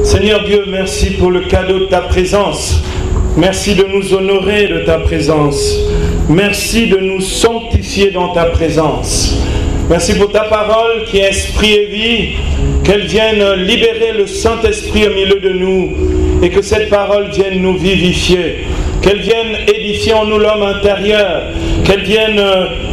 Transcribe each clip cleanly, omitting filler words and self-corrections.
Seigneur Dieu, merci pour le cadeau de ta présence. Merci de nous honorer de ta présence. Merci de nous sanctifier dans ta présence. Merci pour ta parole qui est esprit et vie, qu'elle vienne libérer le Saint-Esprit au milieu de nous et que cette parole vienne nous vivifier, qu'elle vienne édifier en nous l'homme intérieur, qu'elle vienne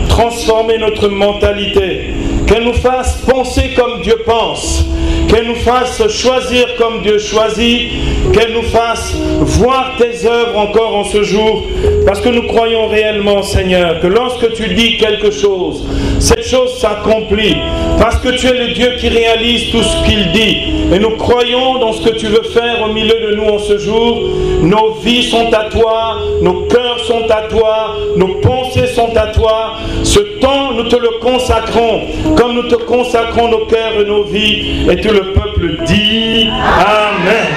transformer notre mentalité, qu'elle nous fasse penser comme Dieu pense, qu'elle nous fasse choisir comme Dieu choisit, qu'elle nous fasse voir tes œuvres encore en ce jour, parce que nous croyons réellement, Seigneur, que lorsque tu dis quelque chose, cette chose s'accomplit, parce que tu es le Dieu qui réalise tout ce qu'il dit, et nous croyons dans ce que tu veux faire au milieu de nous en ce jour. Nos vies sont à toi, nos cœurs sont à toi, nos pensées sont à toi. Ce temps, nous te le consacrons, comme nous te consacrons nos cœurs et nos vies, et tout le peuple dit Amen.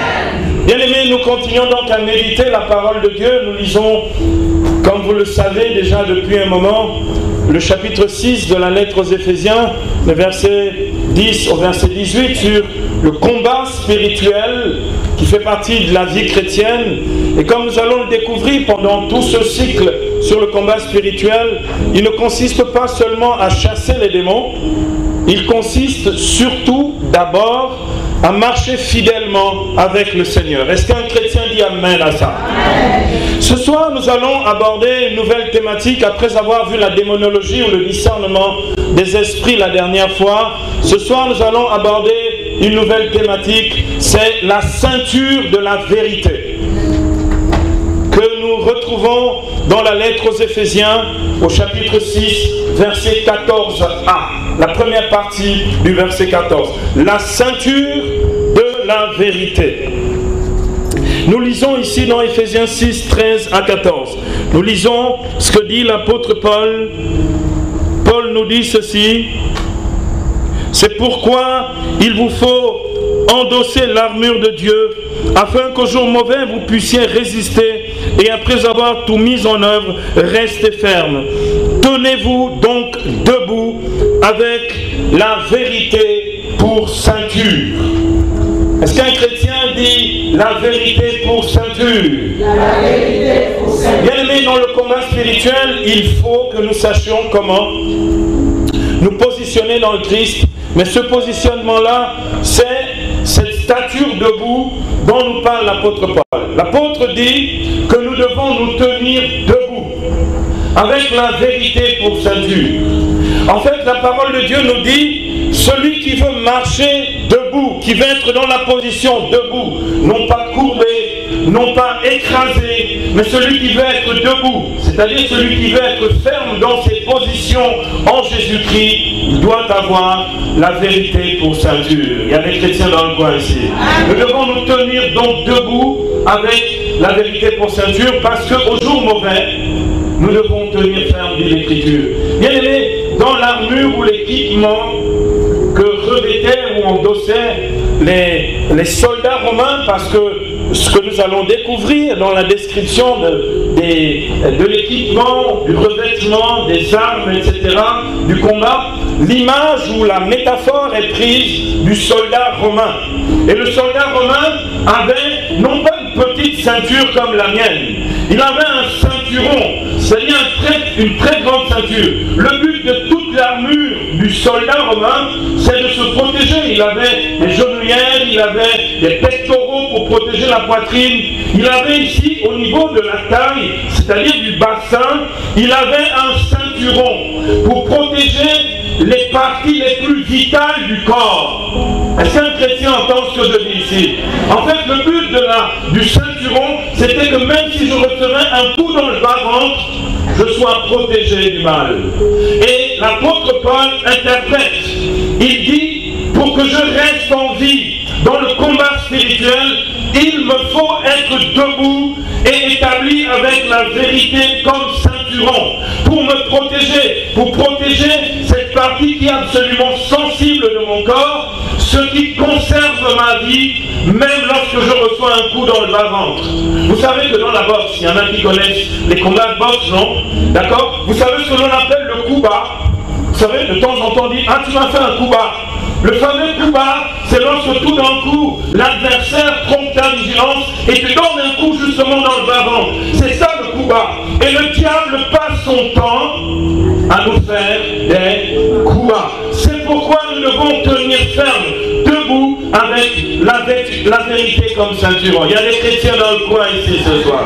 Bien-aimés, nous continuons donc à méditer la parole de Dieu. Nous lisons, comme vous le savez déjà depuis un moment, le chapitre 6 de la lettre aux Éphésiens, le verset 10 au verset 18, sur le combat spirituel qui fait partie de la vie chrétienne. Et comme nous allons le découvrir pendant tout ce cycle sur le combat spirituel, il ne consiste pas seulement à chasser les démons, il consiste surtout d'abord à marcher fidèlement avec le Seigneur. Est-ce qu'un chrétien dit Amen à ça? Ce soir, nous allons aborder une nouvelle thématique après avoir vu la démonologie ou le discernement des esprits la dernière fois. Ce soir, nous allons aborder une nouvelle thématique, c'est la ceinture de la vérité, que nous retrouvons dans la lettre aux Éphésiens, au chapitre 6, verset 14a, la première partie du verset 14. La ceinture de la vérité. Nous lisons ici dans Éphésiens 6, 13 à 14. Nous lisons ce que dit l'apôtre Paul. Paul nous dit ceci: c'est pourquoi il vous faut endosser l'armure de Dieu, afin qu'au jour mauvais vous puissiez résister, et après avoir tout mis en œuvre, restez ferme. Tenez-vous donc debout avec la vérité pour ceinture. Est-ce qu'un chrétien dit la vérité pour ceinture? La vérité pour ceinture. Bien aimé, dans le combat spirituel, il faut que nous sachions comment nous positionner dans le Christ. Mais ce positionnement-là, c'est cette stature debout dont nous parle l'apôtre Paul. L'apôtre dit que nous devons nous tenir debout avec la vérité pour ceinture. En fait, la parole de Dieu nous dit: celui qui veut marcher debout, qui veut être dans la position debout, non pas courbé, non pas écrasé, mais celui qui veut être debout, c'est-à-dire celui qui veut être ferme dans ses positions en Jésus-Christ, il doit avoir la vérité pour ceinture. Il y a des chrétiens dans le coin ici. Nous devons nous tenir donc debout avec la vérité pour ceinture, parce qu'au jour mauvais, nous devons tenir ferme dit l'Écriture. Bien aimé, dans l'armure ou l'équipement que revêtaient ou endossaient les soldats romains, parce que ce que nous allons découvrir dans la description de l'équipement, du revêtement, des armes, etc., du combat, l'image ou la métaphore est prise du soldat romain. Et le soldat romain avait non pas une petite ceinture comme la mienne, il avait un ceinturon, c'est-à-dire une très grande ceinture. Le but de toute l'armure du soldat romain, c'est de se protéger. Il avait des genouillères, il avait des pectoraux pour protéger la poitrine. Il avait ici, au niveau de la taille, c'est-à-dire du bassin, il avait un ceinturon pour protéger les parties les plus vitales du corps. Est-ce qu'un chrétien entend ce que je dis ici? En fait, le but du ceinturon, c'était que même si je recevais un coup dans le bas-ventre, je sois protégé du mal. Et l'apôtre Paul interprète. Il dit: pour que je reste en vie dans le combat spirituel, il me faut être debout et établi avec la vérité comme ceinturon, pour me protéger, pour protéger cette partie qui est absolument sensible de mon corps, ce qui conserve ma vie, même lorsque je reçois un coup dans le bas-ventre. Vous savez que dans la boxe, il y en a qui connaissent les combats de boxe, non? D'accord? Vous savez ce que l'on appelle le coup bas? Vous savez, de temps en temps, on dit: ah, tu m'as fait un coup bas. Le fameux coup bas, c'est lorsque tout d'un coup, l'adversaire trompe ta vigilance et te donne un coup justement dans le bas-ventre. C'est ça le coup bas. Et le diable passe son temps à nous faire des coups bas. C'est pourquoi nous devons tenir ferme, debout, avec la vérité comme ceinturon. Il y a des chrétiens dans le coin ici ce soir.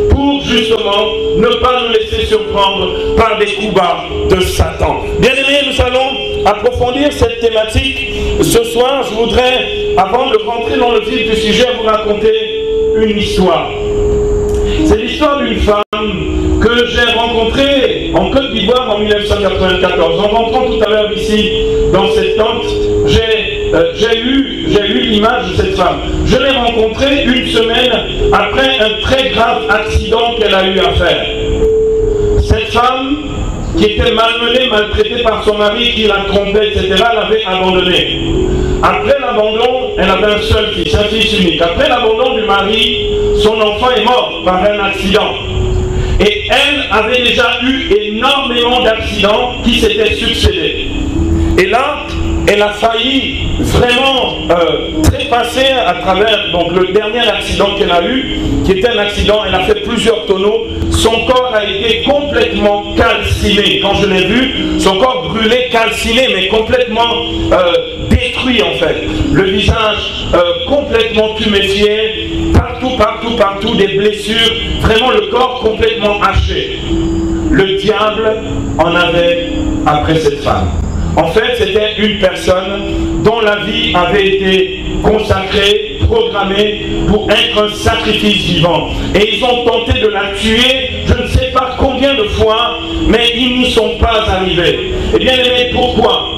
Pour justement ne pas nous laisser surprendre par des coups bas de Satan. Bien aimés, nous allons approfondir cette thématique. Ce soir, je voudrais, avant de rentrer dans le vif du sujet, vous raconter une histoire. C'est l'histoire d'une femme que j'ai rencontrée en Côte d'Ivoire en 1994. En rentrant tout à l'heure ici, dans cette tente, j'ai eu l'image de cette femme. Je l'ai rencontrée une semaine après un très grave accident qu'elle a eu à faire. Cette femme, qui était malmenée, maltraitée par son mari, qui la trompait, etc., l'avait abandonnée. Après l'abandon, elle avait un seul fils, un fils unique. Après l'abandon du mari, son enfant est mort par un accident. Et elle avait déjà eu énormément d'accidents qui s'étaient succédés. Et là, elle a failli vraiment trépasser à travers donc, le dernier accident qu'elle a eu, qui était un accident, elle a fait plusieurs tonneaux. Son corps a été complètement calciné. Quand je l'ai vu, son corps brûlé, calciné, mais complètement détruit en fait. Le visage complètement tuméfié, partout, des blessures, vraiment le corps complètement haché. Le diable en avait après cette femme. En fait, c'était une personne dont la vie avait été consacrée, programmée pour être un sacrifice vivant. Et ils ont tenté de la tuer, je ne sais pas combien de fois, mais ils n'y sont pas arrivés. Et bien aimé, pourquoi?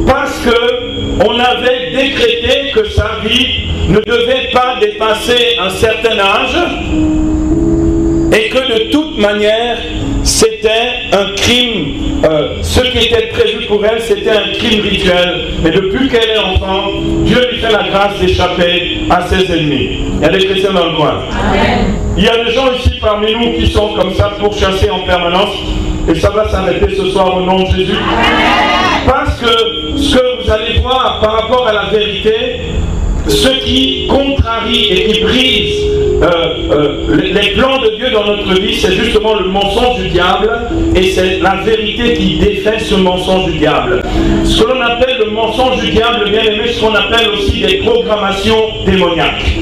Parce que on avait décrété que sa vie ne devait pas dépasser un certain âge et que de toute manière, c'était un crime. Ce qui était prévu pour elle, c'était un crime rituel. Mais depuis qu'elle est enfant, Dieu lui fait la grâce d'échapper à ses ennemis. Il y a des chrétiens dans le coin. Il y a des gens ici parmi nous qui sont comme ça pour chasser en permanence. Et ça va s'arrêter ce soir au nom de Jésus. Parce que ce que vous allez voir par rapport à la vérité, ce qui contrarie et qui brise les plans de Dieu dans notre vie, c'est justement le mensonge du diable, et c'est la vérité qui défait ce mensonge du diable. Ce que l'on appelle le mensonge du diable, bien aimé, ce qu'on appelle aussi des programmations démoniaques.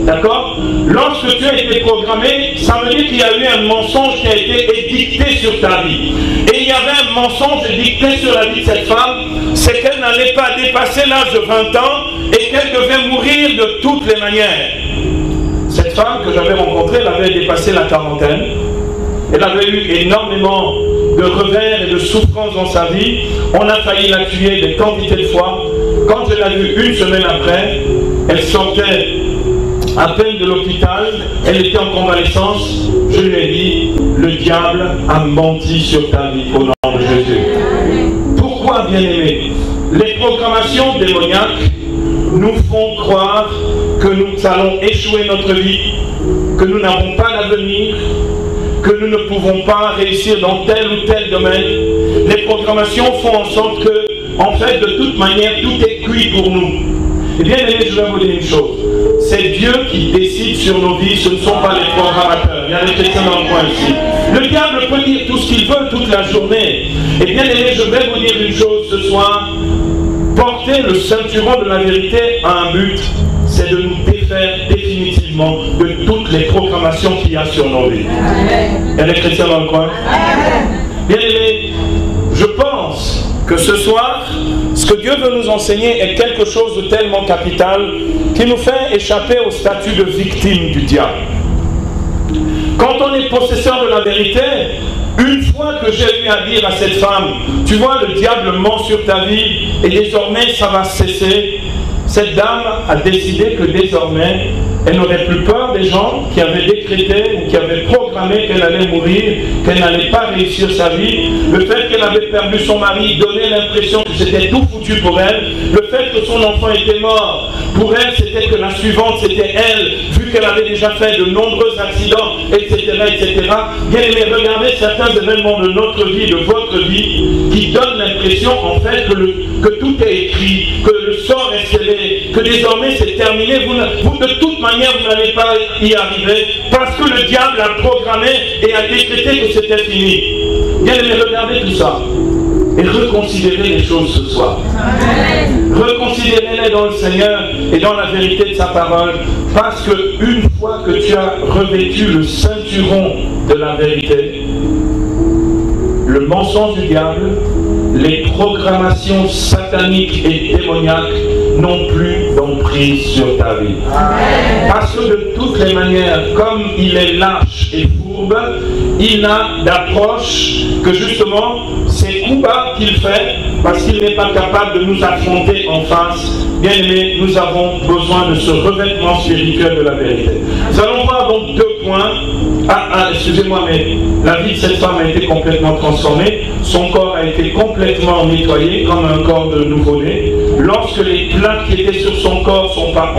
D'accord? Lorsque tu as été programmé, ça veut dire qu'il y a eu un mensonge qui a été édicté sur ta vie. Et il y avait un mensonge édicté sur la vie de cette femme, c'est qu'elle n'allait pas dépasser l'âge de 20 ans et qu'elle devait mourir de toutes les manières. Cette femme que j'avais rencontrée, elle avait dépassé la quarantaine. Elle avait eu énormément de revers et de souffrances dans sa vie. On a failli la tuer des quantités de fois. Quand je l'ai vue une semaine après, elle sortait à peine de l'hôpital, elle était en convalescence. Je lui ai dit, le diable a menti sur ta vie au nom de Jésus. Pourquoi, bien aimé? Les programmations démoniaques nous font croire que nous allons échouer notre vie, que nous n'avons pas d'avenir, que nous ne pouvons pas réussir dans tel ou tel domaine. Les programmations font en sorte que, en fait, de toute manière, tout est cuit pour nous. Et bien aimé, je vais vous dire une chose. C'est Dieu qui décide sur nos vies, ce ne sont pas les programmateurs. Il y a des chrétiens dans le coin ici. Le diable peut dire tout ce qu'il veut toute la journée. Et bien aimé, je vais vous dire une chose ce soir. Porter le ceinturon de la vérité a un but, c'est de nous défaire définitivement de toutes les proclamations qu'il y a sur nos vies. Il y a des chrétiens dans le coin? Bien aimé, je pense que ce soir, ce que Dieu veut nous enseigner est quelque chose de tellement capital qui nous fait échapper au statut de victime du diable. Quand on est possesseur de la vérité, une fois que j'ai eu à dire à cette femme, tu vois, le diable ment sur ta vie et désormais ça va cesser, cette dame a décidé que désormais Elle n'aurait plus peur des gens qui avaient décrété ou qui avaient programmé qu'elle allait mourir, qu'elle n'allait pas réussir sa vie. Le fait qu'elle avait perdu son mari donnait l'impression que c'était tout foutu pour elle. Le fait que son enfant était mort, pour elle, c'était que la suivante, c'était elle, vu qu'elle avait déjà fait de nombreux accidents, etc., etc. Bien aimé, regardez certains événements de notre vie, de votre vie, qui donnent l'impression, en fait, que tout est écrit, que le sort est scellé, que désormais c'est terminé. Vous, de toute manière, vous n'allez pas y arriver, parce que le diable a programmé et a décrété que c'était fini. Bien aimé, regardez tout ça. Et reconsidérez les choses ce soir. Reconsidérez-les dans le Seigneur et dans la vérité de sa parole. Parce que une fois que tu as revêtu le ceinturon de la vérité, le mensonge du diable, les programmations sataniques et démoniaques n'ont plus d'emprise sur ta vie. Parce que de toutes les manières, comme il est lâche et fourbe, il n'a d'approche que justement ces coups bas qu'il fait, parce qu'il n'est pas capable de nous affronter en face. Bien aimés, nous avons besoin de ce revêtement spirituel de la vérité. Nous allons voir donc 2 points. Excusez-moi, mais la vie de cette femme a été complètement transformée. Son corps a été complètement nettoyé, comme un corps de nouveau-né. Lorsque les plaques qui étaient sur son corps sont pas...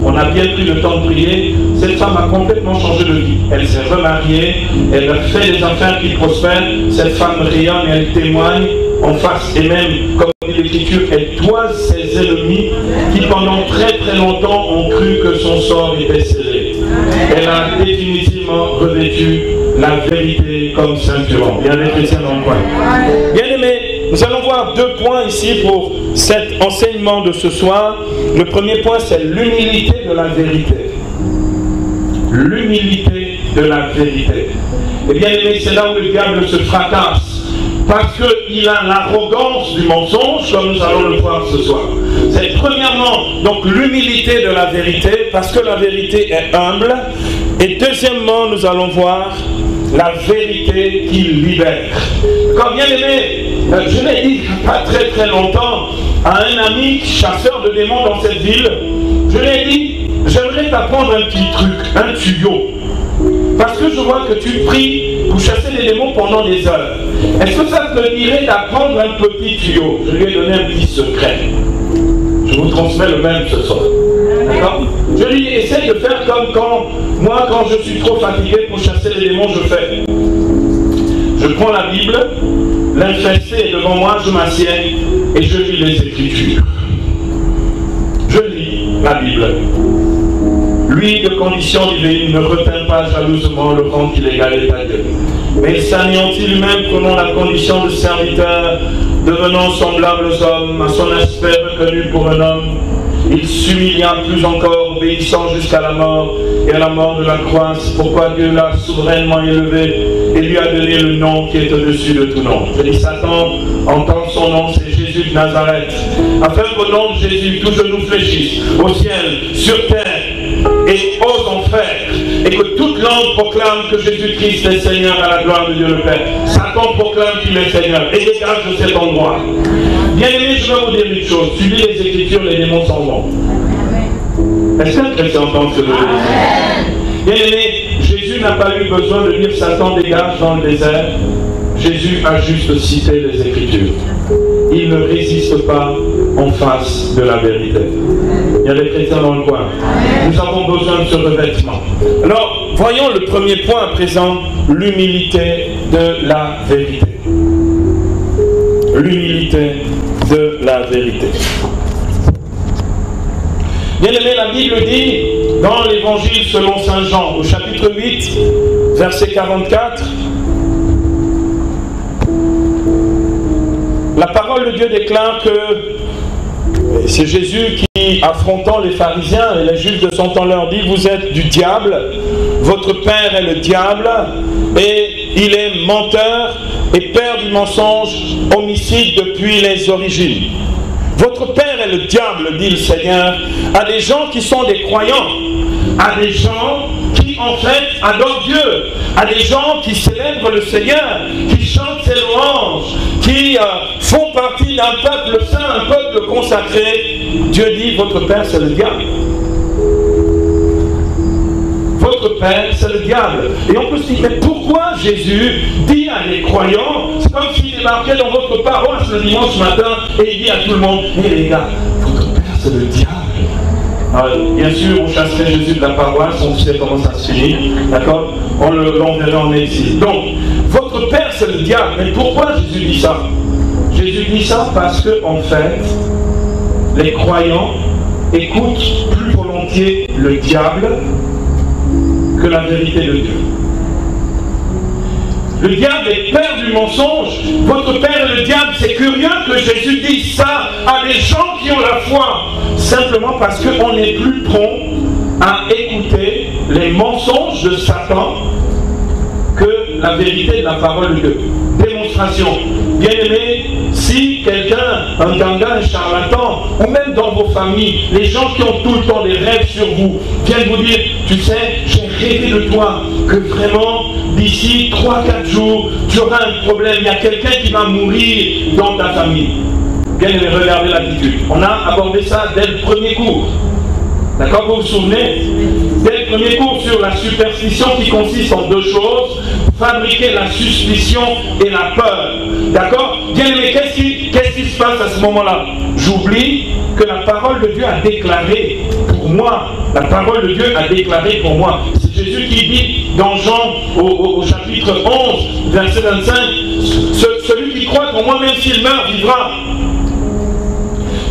On a bien pris le temps de prier. Cette femme a complètement changé de vie. Elle s'est remariée, elle a fait des affaires qui prospèrent. Cette femme rayonne et elle témoigne en face. Et même, comme dit l'Écriture, elle toise ses ennemis qui pendant très très longtemps ont cru que son sort était scellé. Elle a définitivement revêtu la vérité comme ceinturon. Il y a des chrétiens dans le coin. Bien aimés, nous allons voir 2 points ici pour cet enseignement de ce soir. Le premier point, c'est l'humilité de la vérité. L'humilité de la vérité. Et bien aimé, c'est là où le diable se fracasse. Parce qu'il a l'arrogance du mensonge, comme nous allons le voir ce soir. C'est premièrement donc l'humilité de la vérité, parce que la vérité est humble. Et deuxièmement, nous allons voir la vérité qui libère. Comme bien aimé, je l'ai dit il n'y a pas très très longtemps à un ami chasseur de démons dans cette ville, je lui ai dit, j'aimerais t'apprendre un petit truc, un tuyau. Parce que je vois que tu pries pour chasser les démons pendant des heures. Est-ce que ça te dirait d'apprendre un petit tuyau? Je lui ai donné un petit secret. Je vous transmets le même ce soir. D'accord? Je lui ai dit, essaye de faire comme quand je suis trop fatigué pour chasser les démons, je fais. Je prends la Bible, l'infesté est devant moi, je m'assieds et je lis les Écritures. Je lis la Bible. Lui, de condition divine, ne retint pas jalousement le rang qu'il égalait à Dieu. Mais il s'anéantit lui-même, prenant la condition de serviteur, devenant semblable aux hommes, à son aspect reconnu pour un homme. Il s'humilia plus encore, obéissant jusqu'à la mort, et à la mort de la croix. C'est pourquoi Dieu l'a souverainement élevé et lui a donné le nom qui est au-dessus de tout nom. Je dis, Satan entend son nom, c'est Jésus de Nazareth. Afin qu'au nom de Jésus, tout genou fléchisse, au ciel, sur terre et aux enfers, et que toute langue proclame que Jésus-Christ est Seigneur à la gloire de Dieu le Père. Satan proclame qu'il est Seigneur et dégage de cet endroit. Bien aimé, je vais vous dire une chose. Tu lis les Écritures, les démons s'en vont. Est-ce qu'un chrétien entend ce que je veux dire? Bien aimé, Jésus n'a pas eu besoin de dire Satan dégage dans le désert. Jésus a juste cité les Écritures. Il ne résiste pas en face de la vérité. Il y a des chrétiens dans le coin. Nous avons besoin de ce revêtement. Alors, voyons le premier point à présent, l'humilité de la vérité. L'humilité de la vérité. Bien aimé, la Bible dit, dans l'Évangile selon Saint Jean, au chapitre 8, verset 44, la parole de Dieu déclare que c'est Jésus qui, affrontant les pharisiens et les juifs de son temps, leur dit, vous êtes du diable, votre père est le diable, et il est menteur et père du mensonge, homicide depuis les origines. Votre père est le diable, dit le Seigneur, à des gens qui sont des croyants, à des gens qui en fait adorent Dieu, à des gens qui célèbrent le Seigneur, qui chantent ses louanges, qui font partie d'un peuple saint, un peuple consacré. Dieu dit, votre père c'est le diable. père, c'est le diable. Et on peut se dire, mais pourquoi Jésus dit à les croyants, c'est comme s'il débarquait dans votre paroisse le dimanche matin et il dit à tout le monde, mais les gars, votre père c'est le diable. Alors, bien sûr, on chasserait Jésus de la paroisse, on sait comment ça se finit, d'accord? On l'enverrait en exil. Donc, votre père c'est le diable. Mais pourquoi Jésus dit ça? Jésus dit ça parce que, en fait, les croyants écoutent plus volontiers le diable que la vérité de Dieu. Le diable est père du mensonge. Votre père est le diable. C'est curieux que Jésus dise ça à des gens qui ont la foi. Simplement parce qu'on est plus prompt à écouter les mensonges de Satan que la vérité de la parole de Dieu. Démonstration. Bien aimé, si quelqu'un, un ganga, un charlatan, ou même dans vos familles, les gens qui ont tout le temps des rêves sur vous, viennent vous dire, tu sais, j'ai rêvé de toi, que vraiment, d'ici 3-4 jours, tu auras un problème, il y a quelqu'un qui va mourir dans ta famille. Bien aimé, regardez l'attitude. On a abordé ça dès le premier cours. D'accord, vous vous souvenez? Dès le premier cours sur la superstition qui consiste en deux choses, fabriquer la suspicion et la peur. D'accord? Bien aimé, qu'est-ce qui se passe à ce moment-là? J'oublie que la parole de Dieu a déclaré pour moi, la parole de Dieu a déclaré pour moi. C'est Jésus qui dit dans Jean au chapitre 11, verset 25, celui qui croit en moi, même s'il meurt, vivra.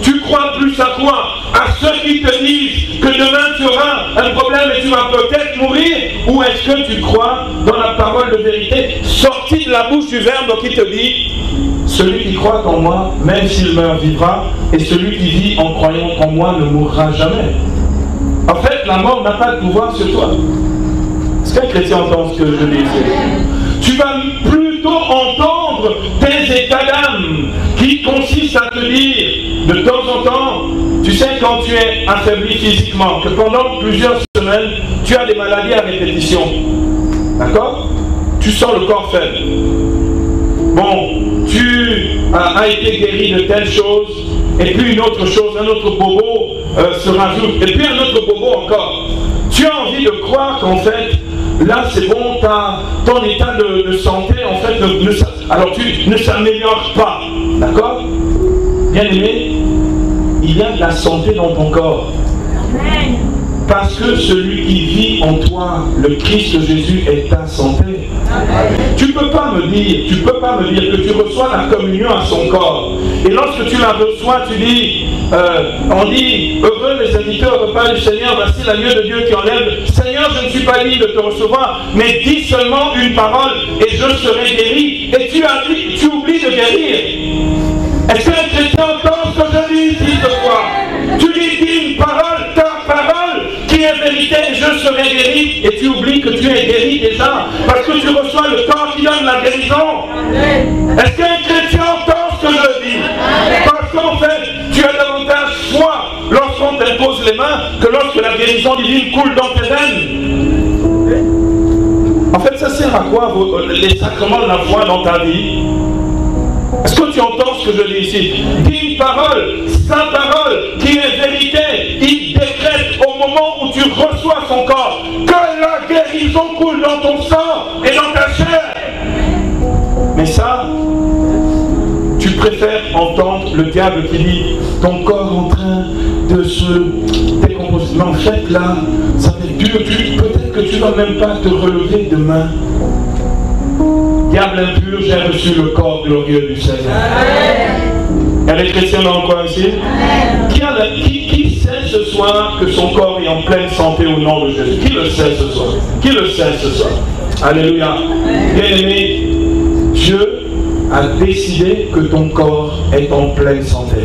Tu crois plus à quoi? À ceux qui te disent que demain tu auras un problème et tu vas peut-être mourir? Ou est-ce que tu crois dans la parole de vérité sortie de la bouche du Verbe qui te dit celui qui croit en moi, même s'il meurt, vivra, et celui qui vit en croyant en moi ne mourra jamais. En fait, la mort n'a pas de pouvoir sur toi. Est-ce qu'un chrétien entend ce que je dis ici? Tu vas plutôt entendre tes états d'âme qui consistent à te dire de temps en temps, tu sais, quand tu es affaibli physiquement, que pendant plusieurs semaines, tu as des maladies à répétition. D'accord? Tu sens le corps faible. Bon, tu as été guéri de telle chose, et puis une autre chose, un autre bobo se rajoute, et puis un autre bobo encore. Tu as envie de croire qu'en fait, là c'est bon, ton état de santé, en fait, alors tu ne s'améliore pas. D'accord? Bien aimé, il y a de la santé dans ton corps. Amen. Parce que celui qui vit en toi, le Christ Jésus, est ta santé. Amen. Tu ne peux pas me dire que tu reçois la communion à son corps. Et lorsque tu la reçois, tu dis, on dit, heureux les invités au repas du Seigneur, voici l'agneau de Dieu qui enlève. Seigneur, je ne suis pas digne de te recevoir, mais dis seulement une parole et je serai guéri. Et tu oublies de guérir. Est-ce qu'un chrétien entend ce que je dis ici ce soir? Tu dis une parole, ta parole, qui est vérité, je serai guéri, et tu oublies que tu es guéri déjà, parce que tu reçois le corps qui donne la guérison. Est-ce qu'un chrétien entend ce que je dis? Parce qu'en fait, tu as davantage foi lorsqu'on t'impose les mains que lorsque la guérison divine coule dans tes veines. En fait, ça sert à quoi les sacrements de la foi dans ta vie? Est-ce que tu entends ce que je dis ici? Dis une parole, sa parole, qui est vérité. Il décrète au moment où tu reçois son corps que la guérison coule dans ton sang et dans ta chair. Mais ça, tu préfères entendre le diable qui dit ton corps est en train de se décomposer. Mais en fait, là, ça va être dur. Peut-être que tu ne vas même pas te relever demain. Diable impur, j'ai reçu le corps glorieux du Seigneur. Il y a des chrétiens dans le coin ici? Qui sait ce soir que son corps est en pleine santé au nom de Jésus? Qui le sait ce soir? Qui le sait ce soir? Alléluia. Bien-aimé, Dieu a décidé que ton corps est en pleine santé.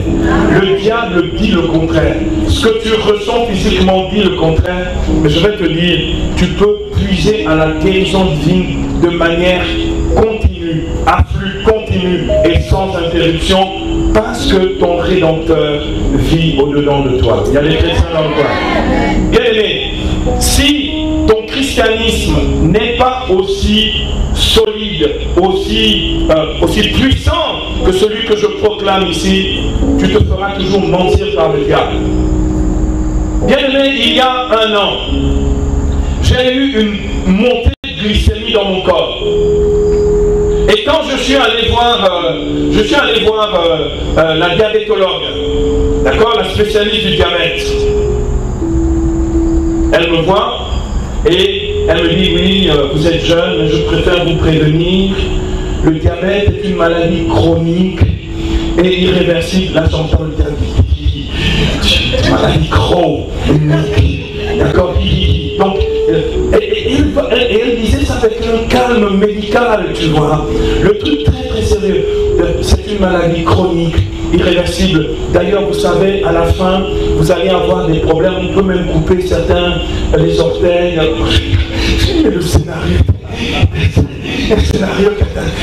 Le diable dit le contraire. Ce que tu ressens physiquement dit le contraire. Mais je vais te dire, tu peux puiser à la guérison divine de manière continue, à flux continu et sans interruption, parce que ton Rédempteur vit au-dedans de toi. Il y a des chrétiens dans le coin. Bien aimé, si ton christianisme n'est pas aussi solide, aussi puissant que celui que je proclame ici, tu te feras toujours mentir par le diable. Bien aimé, il y a un an, j'ai eu une montée de glycémie dans mon corps. Et quand je suis allé voir la diabétologue, d'accord, la spécialiste du diabète, elle me voit et elle me dit, oui, vous êtes jeune, mais je préfère vous prévenir, le diabète est une maladie chronique et irréversible. Là, j'entends le diabète. Maladie chronique. D'accord. Donc, elle disait ça avec un calme médical, tu vois. Le truc très très sérieux. C'est une maladie chronique, irréversible. D'ailleurs, vous savez, à la fin, vous allez avoir des problèmes. On peut même couper certains, les orteils. Le scénario. Le scénario.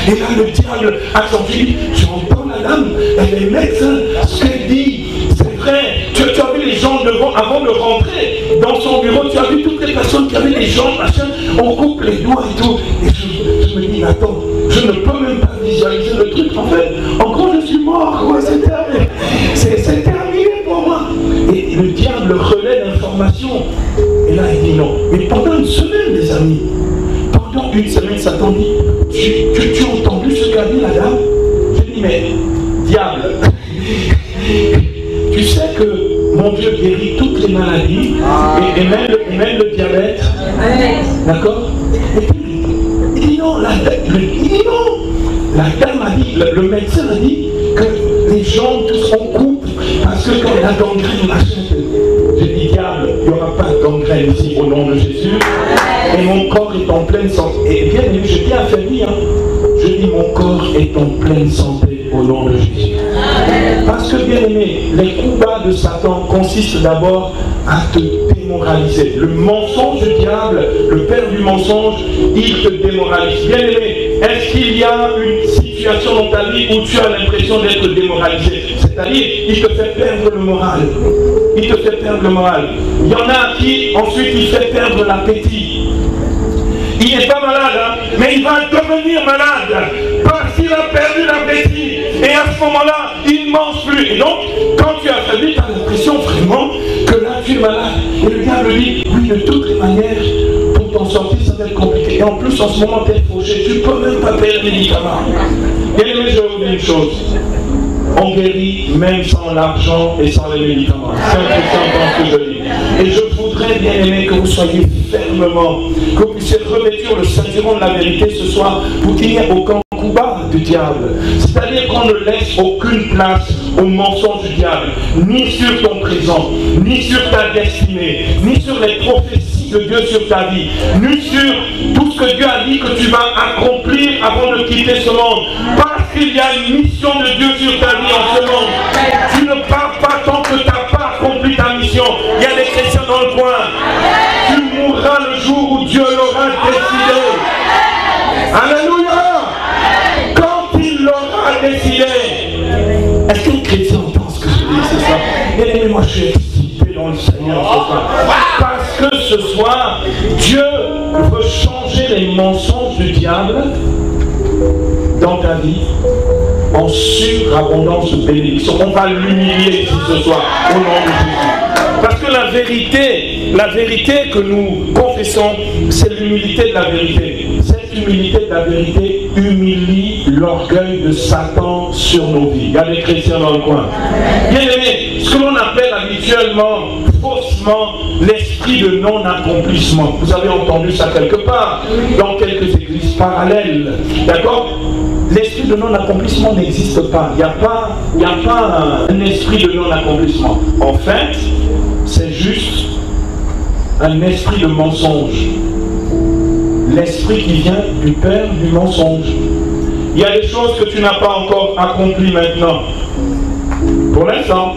Et là, le diable accentue. J'entends la dame, elle est médecin, ce qu'elle dit. C'est vrai. Tu as vu les gens devant, avant de rentrer dans son bureau, tu as vu toutes les personnes qui avaient les jambes, machin, on coupe les doigts et tout. Et je me dis, attends, je ne peux même pas visualiser le truc. En fait, en gros, je suis mort, quoi, c'est terminé. C'est terminé pour moi. Et le diable relaie l'information. Et là, il dit non. Mais pendant une semaine, les amis, pendant une semaine, Satan dit, tu as entendu ce qu'a dit la dame? Je dis, mais diable, tu sais que mon Dieu guérit toutes les maladies, et même le diabète. D'accord? Et puis, il dit non, la dame a dit, le médecin a dit que les jambes, tout sont coupe, parce que quand la gangrène, machin, j'ai dit, diable, il n'y aura pas de gangrène ici au nom de Jésus, et mon corps est en pleine santé. Et bien aimé, je dis affaibli, hein. Je dis, mon corps est en pleine santé au nom de Jésus. Parce que, bien aimé, les coups bas de Satan consistent d'abord à te démoraliser. Le mensonge du diable, le père du mensonge, il te démoralise. Bien aimé, est-ce qu'il y a une situation dans ta vie où tu as l'impression d'être démoralisé? C'est-à-dire, il te fait perdre le moral. Il te fait perdre le moral. Il y en a qui, ensuite, il fait perdre l'appétit. Il n'est pas malade, hein, mais il va devenir malade parce qu'il a perdu l'appétit. Et à ce moment-là, il ne mange plus. Et donc, quand tu as affaibli, tu as l'impression vraiment que là, tu es malade. Et le diable dit, oui, de toutes les manières, pour t'en sortir, ça va être compliqué. Et en plus, en ce moment, tu es fauché. Tu ne peux même pas payer les médicaments. Bien aimé, je vais vous dire une chose. On guérit même sans l'argent et sans les médicaments. C'est important ce que je dis. Et je voudrais, bien aimé, que vous soyez fermement, que vous puissiez revêtir le ceinturon de la vérité ce soir pour qu'il n'y ait aucun coup bas du diable. C'est-à-dire qu'on ne laisse aucune place au mensonge du diable, ni sur ton présent, ni sur ta destinée, ni sur les prophéties de Dieu sur ta vie, ni sur tout ce que Dieu a dit que tu vas accomplir avant de quitter ce monde. Parce qu'il y a une mission de Dieu sur ta vie en ce monde. Tu ne pars pas tant que tu n'as pas accompli ta mission. Il y a des chrétiens dans le coin. Tu mourras le jour où Dieu l'aura décidé. Alléluia. Quand il l'aura décidé. Est-ce que les chrétiens entendent ce que je dis? C'est ça. Et moi je suis excité dans le Seigneur ce soir. Parce que ce soir, Dieu veut changer les mensonges du diable dans ta vie en surabondance de bénédiction. On va l'humilier ici ce soir au nom de Jésus. Parce que la vérité que nous confessons, c'est l'humilité de la vérité. Cette humilité de la vérité humilie l'orgueil de Satan sur nos vies. Il y a des chrétiens dans le coin. Bien aimé, ce que l'on appelle habituellement, faussement, l'esprit de non-accomplissement. Vous avez entendu ça quelque part, dans quelques églises parallèles. D'accord? L'esprit de non-accomplissement n'existe pas. Il n'y a pas un esprit de non-accomplissement. En fait, c'est juste un esprit de mensonge. L'esprit qui vient du père du mensonge. Il y a des choses que tu n'as pas encore accomplies maintenant. Pour l'instant.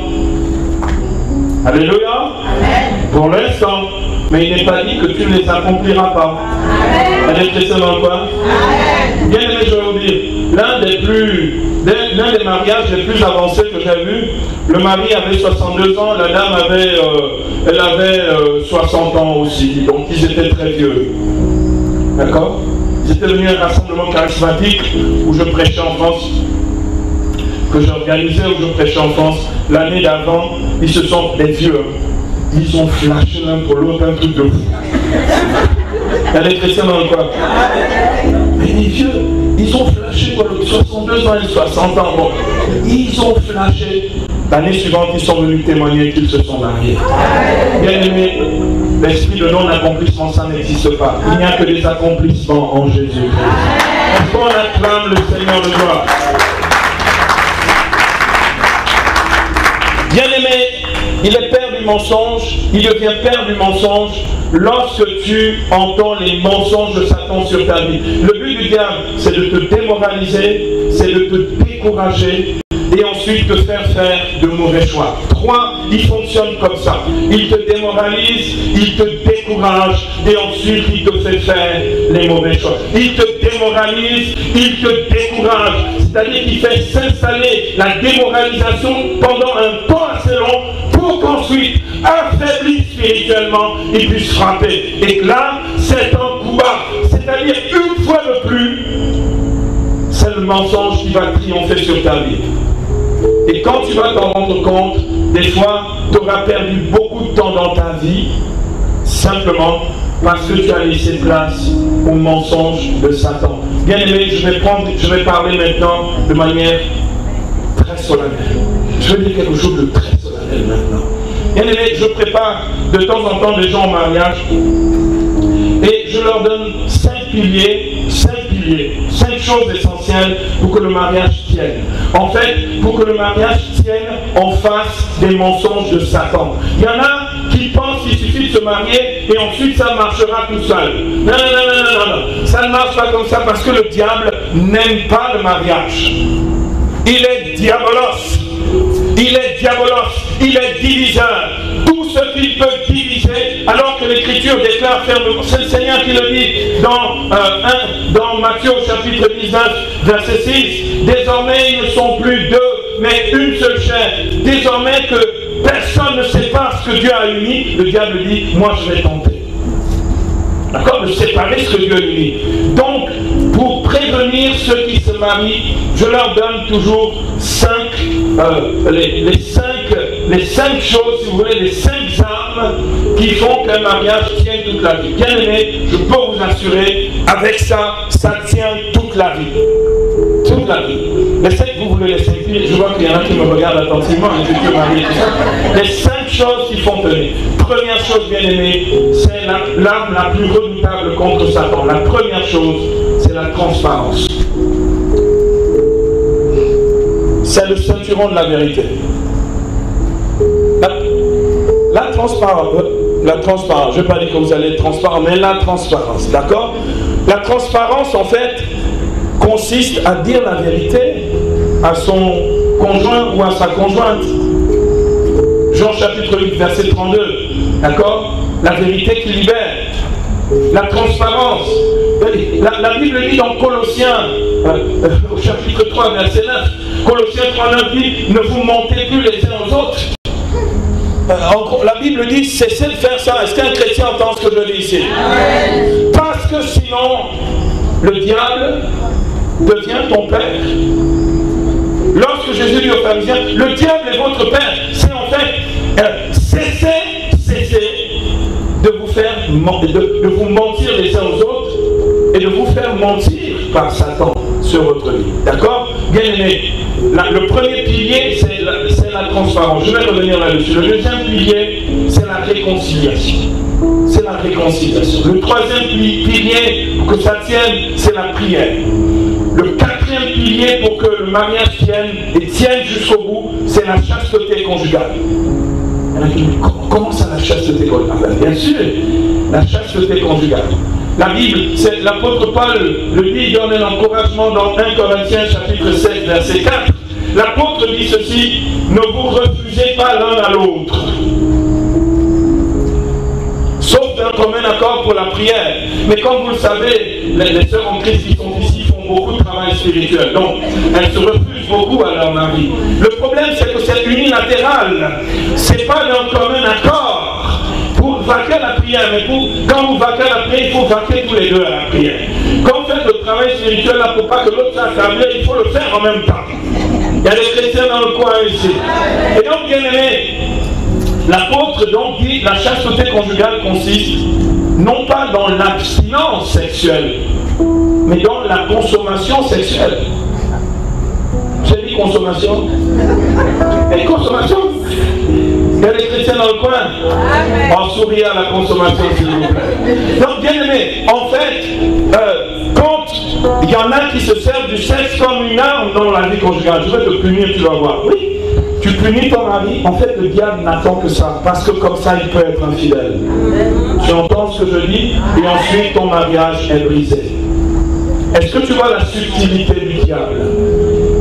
Alléluia. Pour l'instant. Mais il n'est pas dit que tu ne les accompliras pas. Amen. Elle est chrétienne dans le coin. Bien aimé, je vais vous dire, l'un des mariages les plus avancés que j'ai vu, le mari avait 62 ans, la dame avait 60 ans aussi, donc ils étaient très vieux. D'accord? Ils étaient venus à un rassemblement charismatique où je prêchais en France, que j'organisais, où je prêchais en France. L'année d'avant, ils se sont des vieux. Ils ont flashé l'un pour l'autre, un truc de fou. Il y a des chrétiens dans le coin. Mais les vieux, ils ont flashé quoi, 62 ans et 60 ans. Bon, ils ont flashé. L'année suivante, ils sont venus témoigner qu'ils se sont mariés. Bien aimé, l'esprit de non-accomplissement, ça n'existe pas. Il n'y a que des accomplissements en Jésus. Est-ce qu'on acclame le Seigneur de gloire? Bien aimé, il est père du mensonge, il devient père du mensonge lorsque tu entends les mensonges de Satan sur ta vie. Le but du diable, c'est de te démoraliser, c'est de te décourager et ensuite te faire de mauvais choix. 3, il fonctionne comme ça. Il te démoralise, il te décourage et ensuite il te fait faire les mauvais choix. Il te démoralise, il te décourage. C'est-à-dire qu'il fait s'installer la démoralisation pendant un temps assez long pour qu'ensuite, affaibli spirituellement, il puisse frapper. Et que là, c'est un coup bas. C'est-à-dire une fois de plus, c'est le mensonge qui va triompher sur ta vie. Et quand tu vas t'en rendre compte, des fois, tu auras perdu beaucoup de temps dans ta vie, simplement parce que tu as laissé place au mensonge de Satan. Bien aimé, je vais parler maintenant de manière très solennelle. Je vais dire quelque chose de très solennel maintenant. Bien aimé, je prépare de temps en temps des gens au mariage et je leur donne 5 piliers, 5 choses essentielles pour que le mariage tienne. En fait, pour que le mariage tienne en face des mensonges de Satan. Il y en a qui pensent qu'il suffit de se marier et ensuite ça marchera tout seul. Non, ça ne marche pas comme ça parce que le diable n'aime pas le mariage. Il est diabolos. Il est diabolos. Il est diviseur. Tout ce qu'il peut diviser, alors que l'Écriture déclare fermement. C'est le Seigneur qui le dit dans Matthieu chapitre 19, verset 6. Désormais, ils ne sont plus deux, mais une seule chair. Désormais que personne ne sépare ce que Dieu a uni, le diable dit, moi je vais tenter. D'accord? De séparer ce que Dieu a uni. Donc, pour prévenir ceux qui se marient, je leur donne toujours les 5 choses, si vous voulez, les 5 armes qui font qu'un mariage tienne toute la vie. Bien aimé, je peux vous assurer, avec ça, ça tient toute la vie. Toute la vie. Vous voulez les 5 piliers, je vois qu'il y en a qui me regardent attentivement, et je peux marier tout ça. Les 5 choses qui font tenir. Première chose, bien aimé, c'est l'arme la plus redoutable contre Satan. La première chose, c'est la transparence. C'est le ceinturon de la vérité. La transparence, je ne vais pas dire que vous allez être transparent, mais la transparence, d'accord? La transparence, en fait, consiste à dire la vérité à son conjoint ou à sa conjointe. Jean chapitre 8, verset 32, d'accord? La vérité qui libère. La transparence. La Bible dit dans Colossiens, au chapitre 3, verset 9, Colossiens 3, 9 dit, ne vous mentez plus les uns aux autres. La Bible dit, cessez de faire ça. Est-ce qu'un chrétien entend ce que je dis ici? Parce que sinon, le diable devient ton père. Lorsque Jésus dit aux pharisiens, le diable est votre père, c'est en fait, cessez de vous mentir les uns aux autres et de vous faire mentir par Satan sur votre vie. D'accord? Bien aimé, le premier pilier, c'est la transparence. Je vais revenir là-dessus. Le deuxième pilier, c'est la réconciliation. C'est la réconciliation. Le troisième pilier, pour que ça tienne, c'est la prière. Le quatrième pilier, pour que le mariage tienne et tienne jusqu'au bout, c'est la chasteté conjugale. Comment ça, la chasteté conjugale? Bien sûr, la chasteté conjugale. La Bible, c'est l'apôtre Paul le dit, il donne un encouragement dans 1 Corinthiens chapitre 7, verset 4. L'apôtre dit ceci, ne vous refusez pas l'un à l'autre. Sauf d'un commun accord pour la prière. Mais comme vous le savez, les sœurs en Christ qui sont ici font beaucoup de travail spirituel. Donc, elles se refusent beaucoup à leur mari. Le problème, c'est que c'est unilatéral. C'est pas d'un commun accord pour vaquer à la prière. Mais quand vous vaquez à la prière, il faut vaquer tous les deux à la prière. Quand vous faites le travail spirituel, là, pour pas que l'autre s'accable, il faut le faire en même temps. Il y a des chrétiens dans le coin ici. Et donc, bien aimé, l'apôtre donc dit, la chasteté conjugale consiste non pas dans l'abstinence sexuelle, mais dans la consommation sexuelle. J'ai dit consommation. Et consommation. Il y a des chrétiens dans le coin. En sourit à la consommation, s'il vous plaît. Donc, bien aimé, en fait, quand il y en a qui se servent du sexe comme une arme dans la vie conjugale, je vais te punir, tu vas voir. Oui, tu punis ton mari. En fait, le diable n'attend que ça, parce que comme ça, il peut être infidèle. Tu entends ce que je dis, et ensuite ton mariage est brisé. Est-ce que tu vois la subtilité du diable?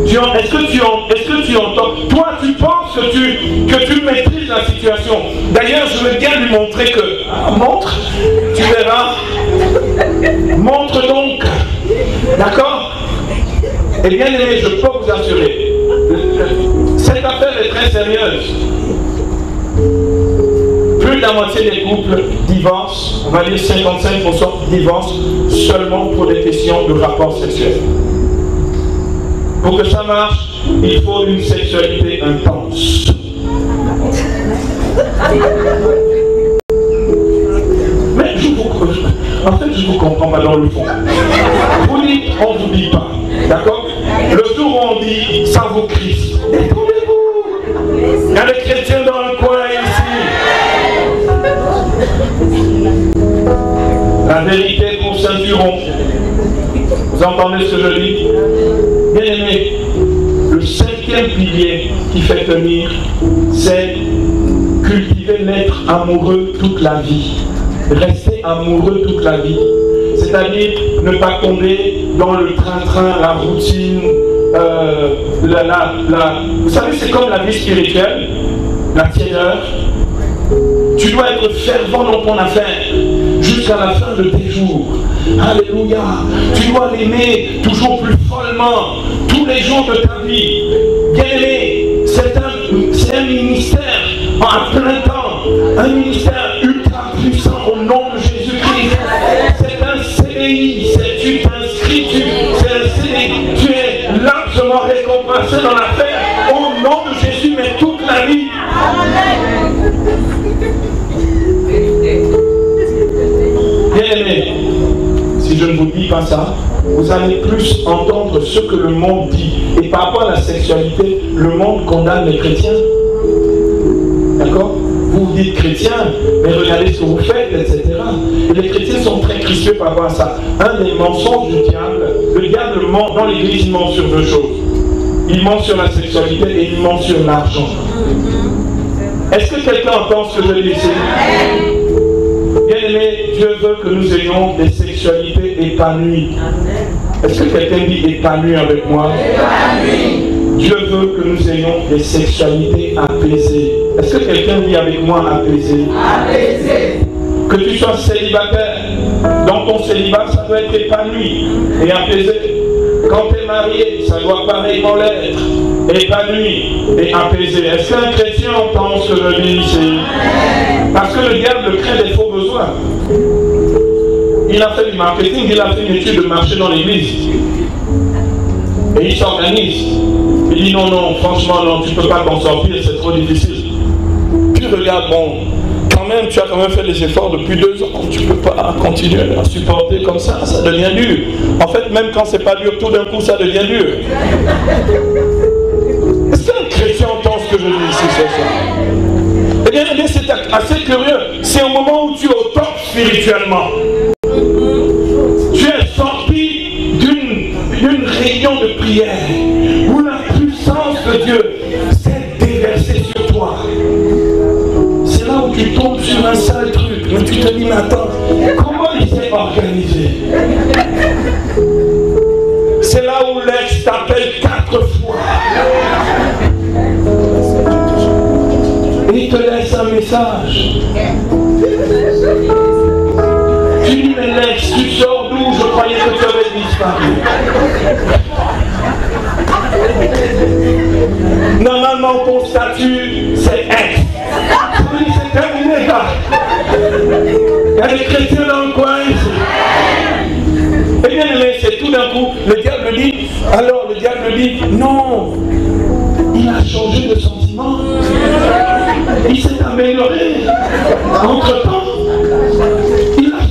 Est-ce que tu entends? Toi, tu penses que tu maîtrises la situation. D'ailleurs, je veux bien lui montrer que... montre, tu verras. Montre donc. D'accord? Eh bien aimé, je peux vous assurer. Cette affaire est très sérieuse. Plus de la moitié des couples divorcent, on va dire 55% divorcent seulement pour des questions de rapport sexuel. Pour que ça marche, il faut une sexualité intense. Mais en fait, je vous comprends pas dans le fond. Vous dites, on ne vous dit pas. D'accord? Le jour où on dit, ça vous crie. Détournez-vous. Il y a des chrétiens dans le coin ici. La vérité pour ceinturon. Vous entendez ce que je dis? Bien aimé, le cinquième pilier qui fait tenir, c'est cultiver l'être amoureux toute la vie. Rester amoureux toute la vie. C'est-à-dire ne pas tomber dans le train-train, la routine, vous savez, c'est comme la vie spirituelle, la tiédeur. Tu dois être fervent dans ton affaire jusqu'à la fin de tes jours. Alléluia. Tu dois l'aimer toujours plus follement tous les jours de ta vie. Bien aimé, c'est un ministère à plein temps, un ministère ultra puissant au nom de Jésus-Christ. C'est un CDI, tu t'inscris, c'est un CDI, tu es largement récompensé dans l'affaire au nom de Jésus, mais toute la vie. Bien aimé, si je ne vous dis pas ça, vous allez plus entendre ce que le monde dit. Et par rapport à la sexualité, le monde condamne les chrétiens. D'accord? Vous vous dites chrétien, mais regardez ce que vous faites, etc. Et les chrétiens sont très crispés par rapport à ça. Un des mensonges du diable, le diable ment dans l'église, il ment sur deux choses. Il ment sur la sexualité et il ment sur l'argent. Est-ce que quelqu'un entend ce que je dis ici? Bien aimé, Dieu veut que nous ayons des sexualités épanouies. Est-ce que quelqu'un dit épanoui avec moi? Dieu veut que nous ayons des sexualités apaisées. Est-ce que quelqu'un dit avec moi apaisé? Que tu sois célibataire, dans ton célibat, ça doit être épanoui et apaisé. Quand tu es marié, ça doit pareillement l'être, épanoui et apaisé. Est-ce qu'un chrétien entend ce que je dis ici? Parce que le diable crée des faux besoins. Il a fait du marketing, il a fait une étude de marché dans l'église. Et il s'organise. Il dit non, franchement, non, tu ne peux pas t'en sortir, c'est trop difficile. Puis regarde, bon, quand même, tu as quand même fait des efforts depuis 2 ans. Tu ne peux pas continuer à supporter comme ça devient dur. En fait, même quand c'est pas dur, tout d'un coup, ça devient dur. Est-ce qu'un chrétien entend ce que je dis ici ce soir? Eh bien, c'est assez curieux. C'est un moment où tu es au top spirituellement. Tu es sorti d'une réunion de prière où la puissance de Dieu s'est déversée sur toi. C'est là où tu tombes sur un sale truc. Mais tu te dis, mais attends, comment il s'est organisé? C'est là où l'ex t'appelle 4 fois. Et il te laisse un message. Tu dis, mais l'ex, tu sors d'où? Je croyais que tu avais disparu. Normalement, ton statut, c'est ex. Oui, c'est terminé, là. Il y a des chrétiens dans le coin ici. Eh bien, mais c'est tout d'un coup, le diable dit, alors le diable dit, non, il a changé de sentiment. Il s'est amélioré. Entre-temps, il a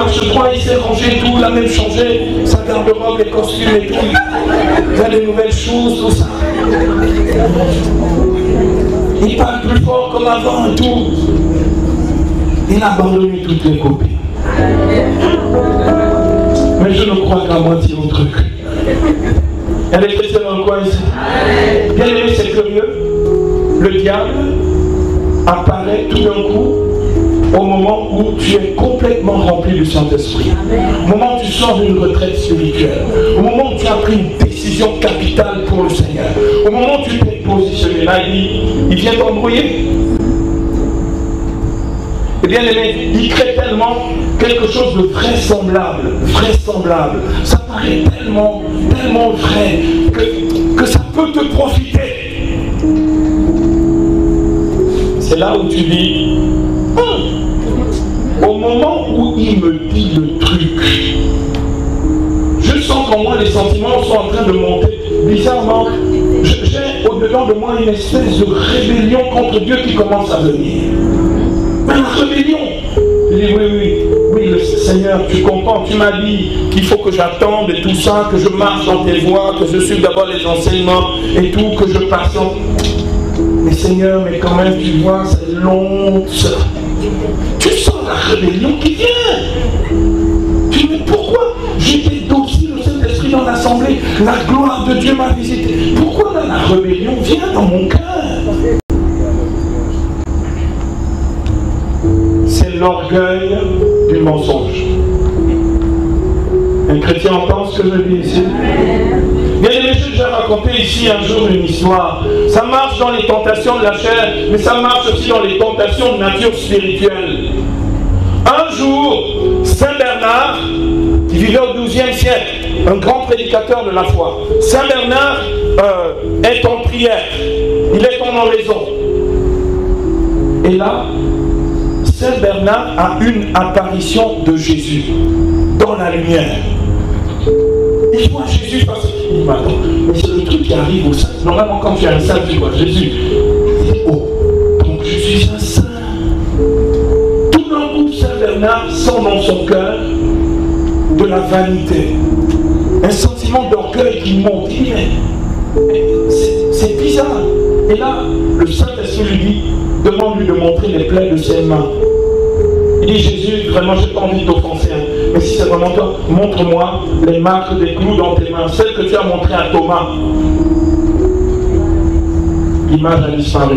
marche droit, il s'est rangé tout, il a même changé sa garde-robe, les costumes et tout. Il a des nouvelles choses, tout ça. Il parle plus fort comme avant et tout. Il a abandonné toutes les copines. Mais je ne crois qu'à moitié au truc. Elle est restée dans le coin ici. Bien aimé, c'est curieux. Le diable apparaît tout d'un coup au moment où tu es complètement rempli du Saint-Esprit. Au moment où tu sors d'une retraite spirituelle. Au moment où tu as pris une décision capitale pour le Seigneur. Au moment où tu t'es positionné là, il vient t'embrouiller. Et bien aimé, il crée tellement quelque chose de vraisemblable. Ça paraît tellement vrai que ça peut te profiter. C'est là où tu dis, au moment où il me dit le truc, je sens qu'en moi les sentiments sont en train de monter. Bizarrement, j'ai au-dedans de moi une espèce de rébellion contre Dieu qui commence à venir. Mais la rébellion, je dis oui, le Seigneur, tu comprends, tu m'as dit qu'il faut que j'attende et tout ça, que je marche dans tes voies, que je suive d'abord les enseignements et tout, que je patiente. Mais Seigneur, mais quand même, tu vois, c'est long, ça. Tu sens la rébellion qui vient. Tu dis, mais pourquoi j'étais docile au Saint-Esprit dans l'assemblée, la gloire de Dieu m'a visité. Pourquoi la rébellion vient dans mon cœur? C'est l'orgueil du mensonge. Un chrétien entend ce que je dis ici? Bien aimé, j'ai déjà raconté ici un jour une histoire. Ça marche dans les tentations de la chair, mais ça marche aussi dans les tentations de nature spirituelle. Un jour, Saint Bernard, qui vivait au XIIe siècle, un grand prédicateur de la foi, Saint Bernard est en prière, il est en oraison. Et là, Saint Bernard a une apparition de Jésus dans la lumière. Il voit Jésus face à lui. Il dit, mais attends, mais c'est le truc qui arrive au saint. Normalement, quand tu as un saint, tu vois Jésus. Il dit, oh, donc je suis un saint. Tout d'un coup, Saint Bernard sent dans son cœur de la vanité. Un sentiment d'orgueil qui monte. Il dit, mais c'est bizarre. Et là, le Saint-Esprit lui dit, demande-lui de montrer les plaies de ses mains. Il dit, Jésus, vraiment, je n'ai pas envie de t'offenser. Mais si c'est vraiment toi, montre-moi les marques des clous dans tes mains, celles que tu as montrées à Thomas. L'image a disparu.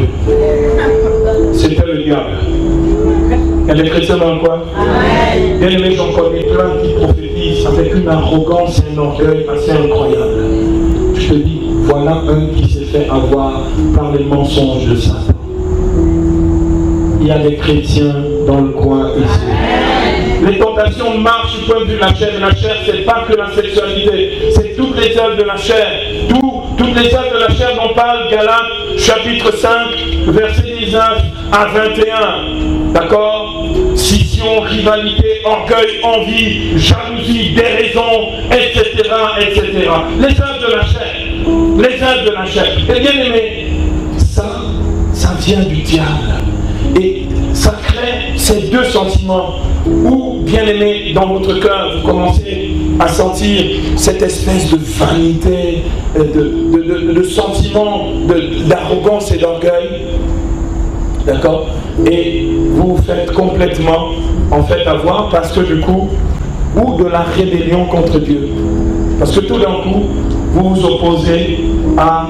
C'était le diable. Elle est chrétienne dans quoi? Bien aimé, j'en connais plein qui prophétisent avec une arrogance et un orgueil assez incroyable. Je te dis, voilà un qui s'est fait avoir par les mensonges de Satan. Il y a des chrétiens dans le coin ici. Les tentations marchent du point de vue de la chair. Et la chair, c'est pas que la sexualité, c'est toutes les œuvres de la chair. Toutes les œuvres de la chair dont parle Galates, chapitre 5, verset 19 à 21. D'accord? Scission, rivalité, orgueil, envie, jalousie, déraison, etc., etc. Les œuvres de la chair. Les œuvres de la chair. Et bien aimé, ça vient du diable. Et ça crée ces deux sentiments où, bien aimé, dans votre cœur, vous commencez à sentir cette espèce de vanité, de sentiment d'arrogance et d'orgueil. D'accord? Et vous vous faites complètement, en fait, avoir, parce que du coup, ou de la rébellion contre Dieu. Parce que tout d'un coup, vous vous opposez à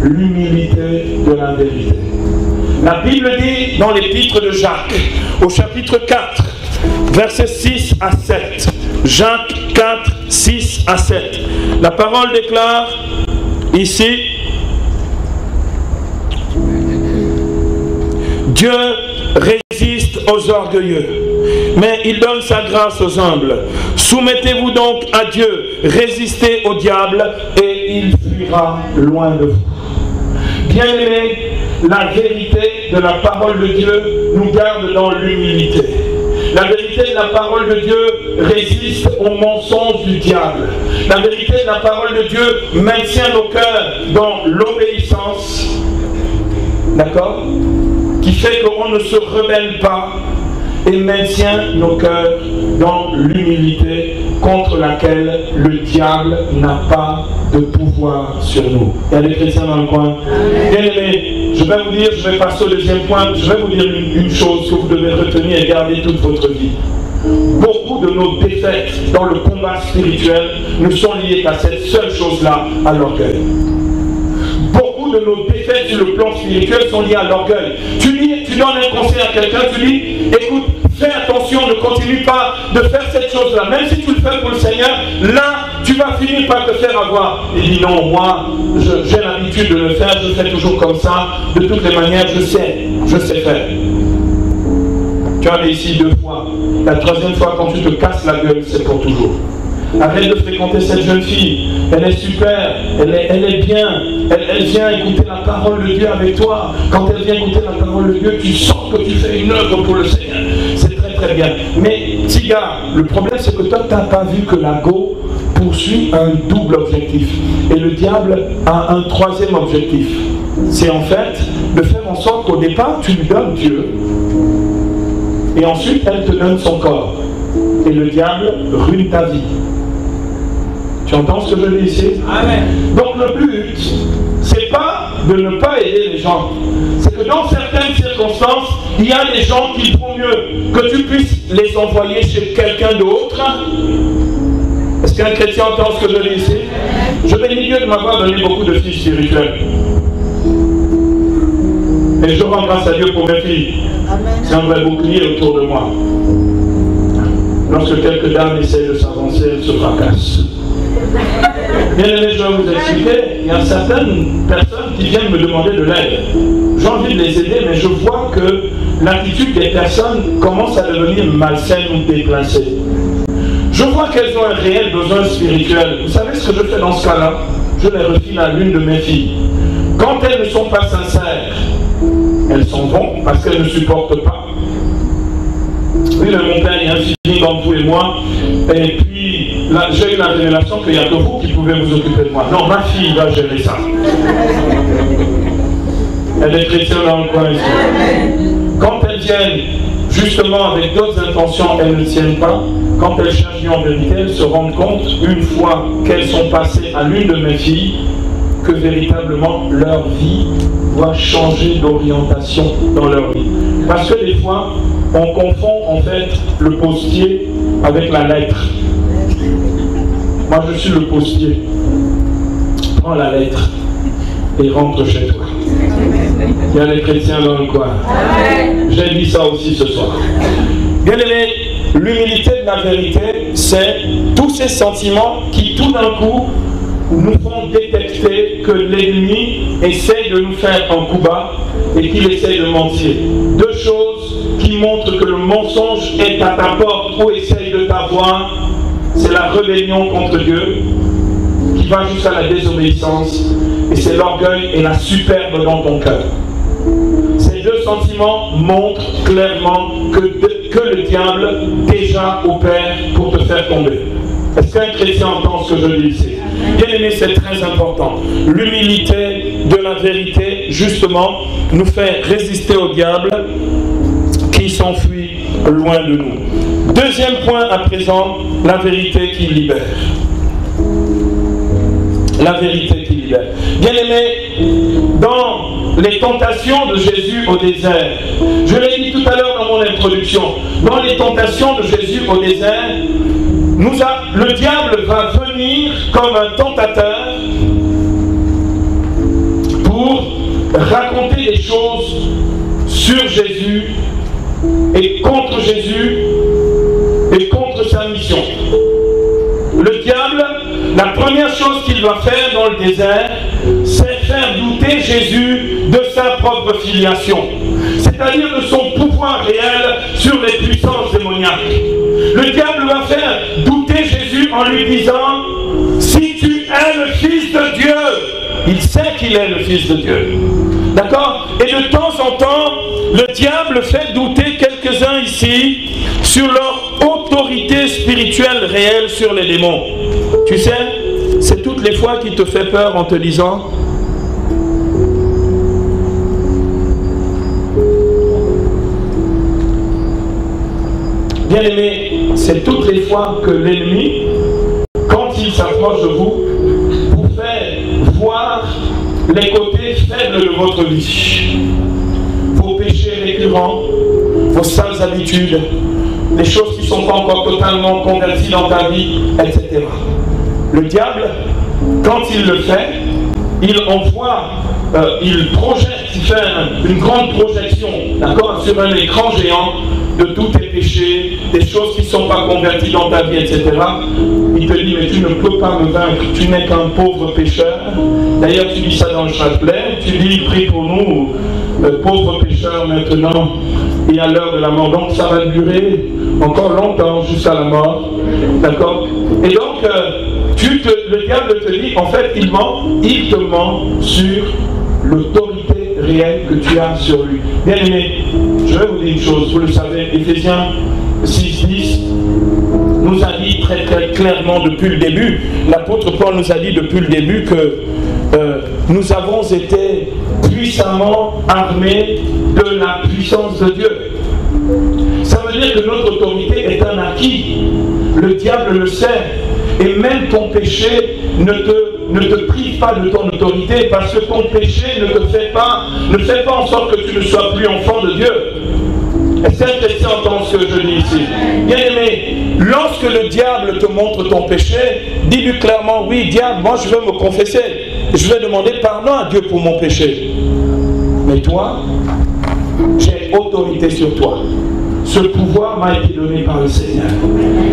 l'humilité de la vérité. La Bible dit dans l'épître de Jacques, au chapitre 4, versets 6 à 7. Jacques 4, 6 à 7. La parole déclare ici, Dieu résiste aux orgueilleux, mais il donne sa grâce aux humbles. Soumettez-vous donc à Dieu, résistez au diable et il fuira loin de vous. Bien-aimés, la vérité de la parole de Dieu nous garde dans l'humilité. La vérité de la parole de Dieu résiste aux mensonges du diable. La vérité de la parole de Dieu maintient nos cœurs dans l'obéissance. D'accord? Qui fait qu'on ne se rebelle pas et maintient nos cœurs dans l'humilité contre laquelle le diable n'a pas de pouvoir sur nous. Il y a des chrétiens dans le coin. Bien aimés, je vais vous dire, je vais passer au deuxième point, je vais vous dire une chose que vous devez retenir et garder toute votre vie. Beaucoup de nos défaites dans le combat spirituel ne sont liées qu'à cette seule chose-là, à l'orgueil. Beaucoup de nos défaites sur le plan spirituel sont liées à l'orgueil. Tu donnes un conseil à quelqu'un, tu dis, écoute, fais attention, ne continue pas de faire cette chose-là. Même si tu le fais pour le Seigneur, là, tu vas finir par te faire avoir. Il dit, non, moi, j'ai l'habitude de le faire, je fais toujours comme ça. De toutes les manières, je sais faire. Tu as réussi 2 fois. La 3e fois, quand tu te casses la gueule, c'est pour toujours. Arrête de fréquenter cette jeune fille. Elle est super, elle est bien. Elle vient écouter la parole de Dieu avec toi. Quand elle vient écouter la parole de Dieu, tu sens que tu fais une œuvre pour le Seigneur. C'est très très bien. Mais petit gars, le problème c'est que toi, tu n'as pas vu que la go poursuit un double objectif. Et le diable a un 3e objectif. C'est en fait de faire en sorte qu'au départ, tu lui donnes Dieu. Et ensuite, elle te donne son corps. Et le diable ruine ta vie. Tu entends ce que je dis ici? Amen. Donc le but, c'est pas de ne pas aider les gens. C'est que dans certaines circonstances, il y a des gens qui font mieux que tu puisses les envoyer chez quelqu'un d'autre. Est-ce qu'un chrétien entend ce que je dis ici? Je bénis Dieu de m'avoir donné beaucoup de filles spirituelles. Et je rends grâce à Dieu pour mes filles. C'est un vrai bouclier autour de moi. Lorsque quelques dames essaient de s'avancer, elles se fracassent. Bien aimé, je vais vous expliquer, il y a certaines personnes qui viennent me demander de l'aide. J'ai envie de les aider, mais je vois que l'attitude des personnes commence à devenir malsaine ou déplacée. Je vois qu'elles ont un réel besoin spirituel. Vous savez ce que je fais dans ce cas-là? Je les refile à l'une de mes filles. Quand elles ne sont pas sincères, elles s'en vont parce qu'elles ne supportent pas. Oui, le montagne est infini dans vous et moi. Et puis, là, j'ai eu la révélation qu'il n'y a que vous qui pouvez vous occuper de moi. Non, ma fille va gérer ça. Elle est chrétienne dans le coin ici. Quand elles viennent justement avec d'autres intentions, elles ne tiennent pas. Quand elles cherchent en vérité, elles se rendent compte, une fois qu'elles sont passées à l'une de mes filles, que véritablement leur vie doit changer d'orientation dans leur vie. Parce que des fois, on confond en fait le postier avec la lettre. Moi je suis le postier. Prends la lettre et rentre chez toi. Il y a les chrétiens dans le coin. J'ai dit ça aussi ce soir. Bien aimé, l'humilité de la vérité, c'est tous ces sentiments qui tout d'un coup nous font détecter que l'ennemi essaie de nous faire un coup bas et qu'il essaie de mentir. 2 choses qui montrent que le mensonge est à ta porte ou essaye de t'avoir, c'est la rébellion contre Dieu qui va jusqu'à la désobéissance, et c'est l'orgueil et la superbe dans ton cœur. Ces 2 sentiments montrent clairement que le diable déjà opère pour te faire tomber. Est-ce qu'un chrétien entend ce que je dis ici? Bien aimé, c'est très important. L'humilité de la vérité, justement, nous fait résister au diable qui s'enfuit loin de nous. 2e point à présent, la vérité qui libère. La vérité qui libère. Bien aimé, dans les tentations de Jésus au désert, je l'ai dit tout à l'heure dans mon introduction, dans les tentations de Jésus au désert, le diable va venir comme un tentateur pour raconter des choses sur Jésus et contre Jésus et contre sa mission. Le diable, la première chose qu'il va faire dans le désert, c'est faire douter Jésus de sa propre filiation, c'est-à-dire de son pouvoir réel sur les puissances démoniaques. Le diable va faire douter Jésus en lui disant, si tu es le Fils de Dieu, il sait qu'il est le Fils de Dieu. D'accord? Et de temps en temps, le diable fait douter quelques-uns ici sur leur autorité spirituelle réelle sur les démons. Tu sais, c'est toutes les fois qu'il te fait peur en te disant, Bien aimé, c'est toutes les fois que l'ennemi, quand il s'approche de vous, vous fait voir les côtés faibles de votre vie. Vos péchés récurrents, vos sales habitudes, les choses qui ne sont pas encore totalement converties dans ta vie, etc. Le diable, quand il le fait, il envoie, il projette, il fait une grande projection, d'accord, sur un écran géant de tous tes péchés, des choses qui ne sont pas converties dans ta vie, etc. Il te dit, mais tu ne peux pas me vaincre, tu n'es qu'un pauvre pécheur. D'ailleurs, tu dis ça dans le chapelet, tu dis, prie pour nous, pauvres pécheurs maintenant et à l'heure de la mort. Donc ça va durer encore longtemps jusqu'à la mort, d'accord. Et donc, le diable te dit, en fait, il te ment sur l'autorité réelle que tu as sur lui. Bien aimé, je vais vous dire une chose, vous le savez, Éphésiens 6:10 nous a dit très très clairement depuis le début, l'apôtre Paul nous a dit depuis le début que nous avons été puissamment armés de la puissance de Dieu. Ça veut dire que notre autorité est un acquis. Le diable le sait. Et même ton péché ne te prive pas de ton autorité, parce que ton péché ne fait pas en sorte que tu ne sois plus enfant de Dieu. Est-ce que tu entends ce que je dis ici? Bien aimé, lorsque le diable te montre ton péché, dis-lui clairement, oui diable, moi je veux me confesser, je vais demander pardon à Dieu pour mon péché. Mais toi, j'ai autorité sur toi. Ce pouvoir m'a été donné par le Seigneur.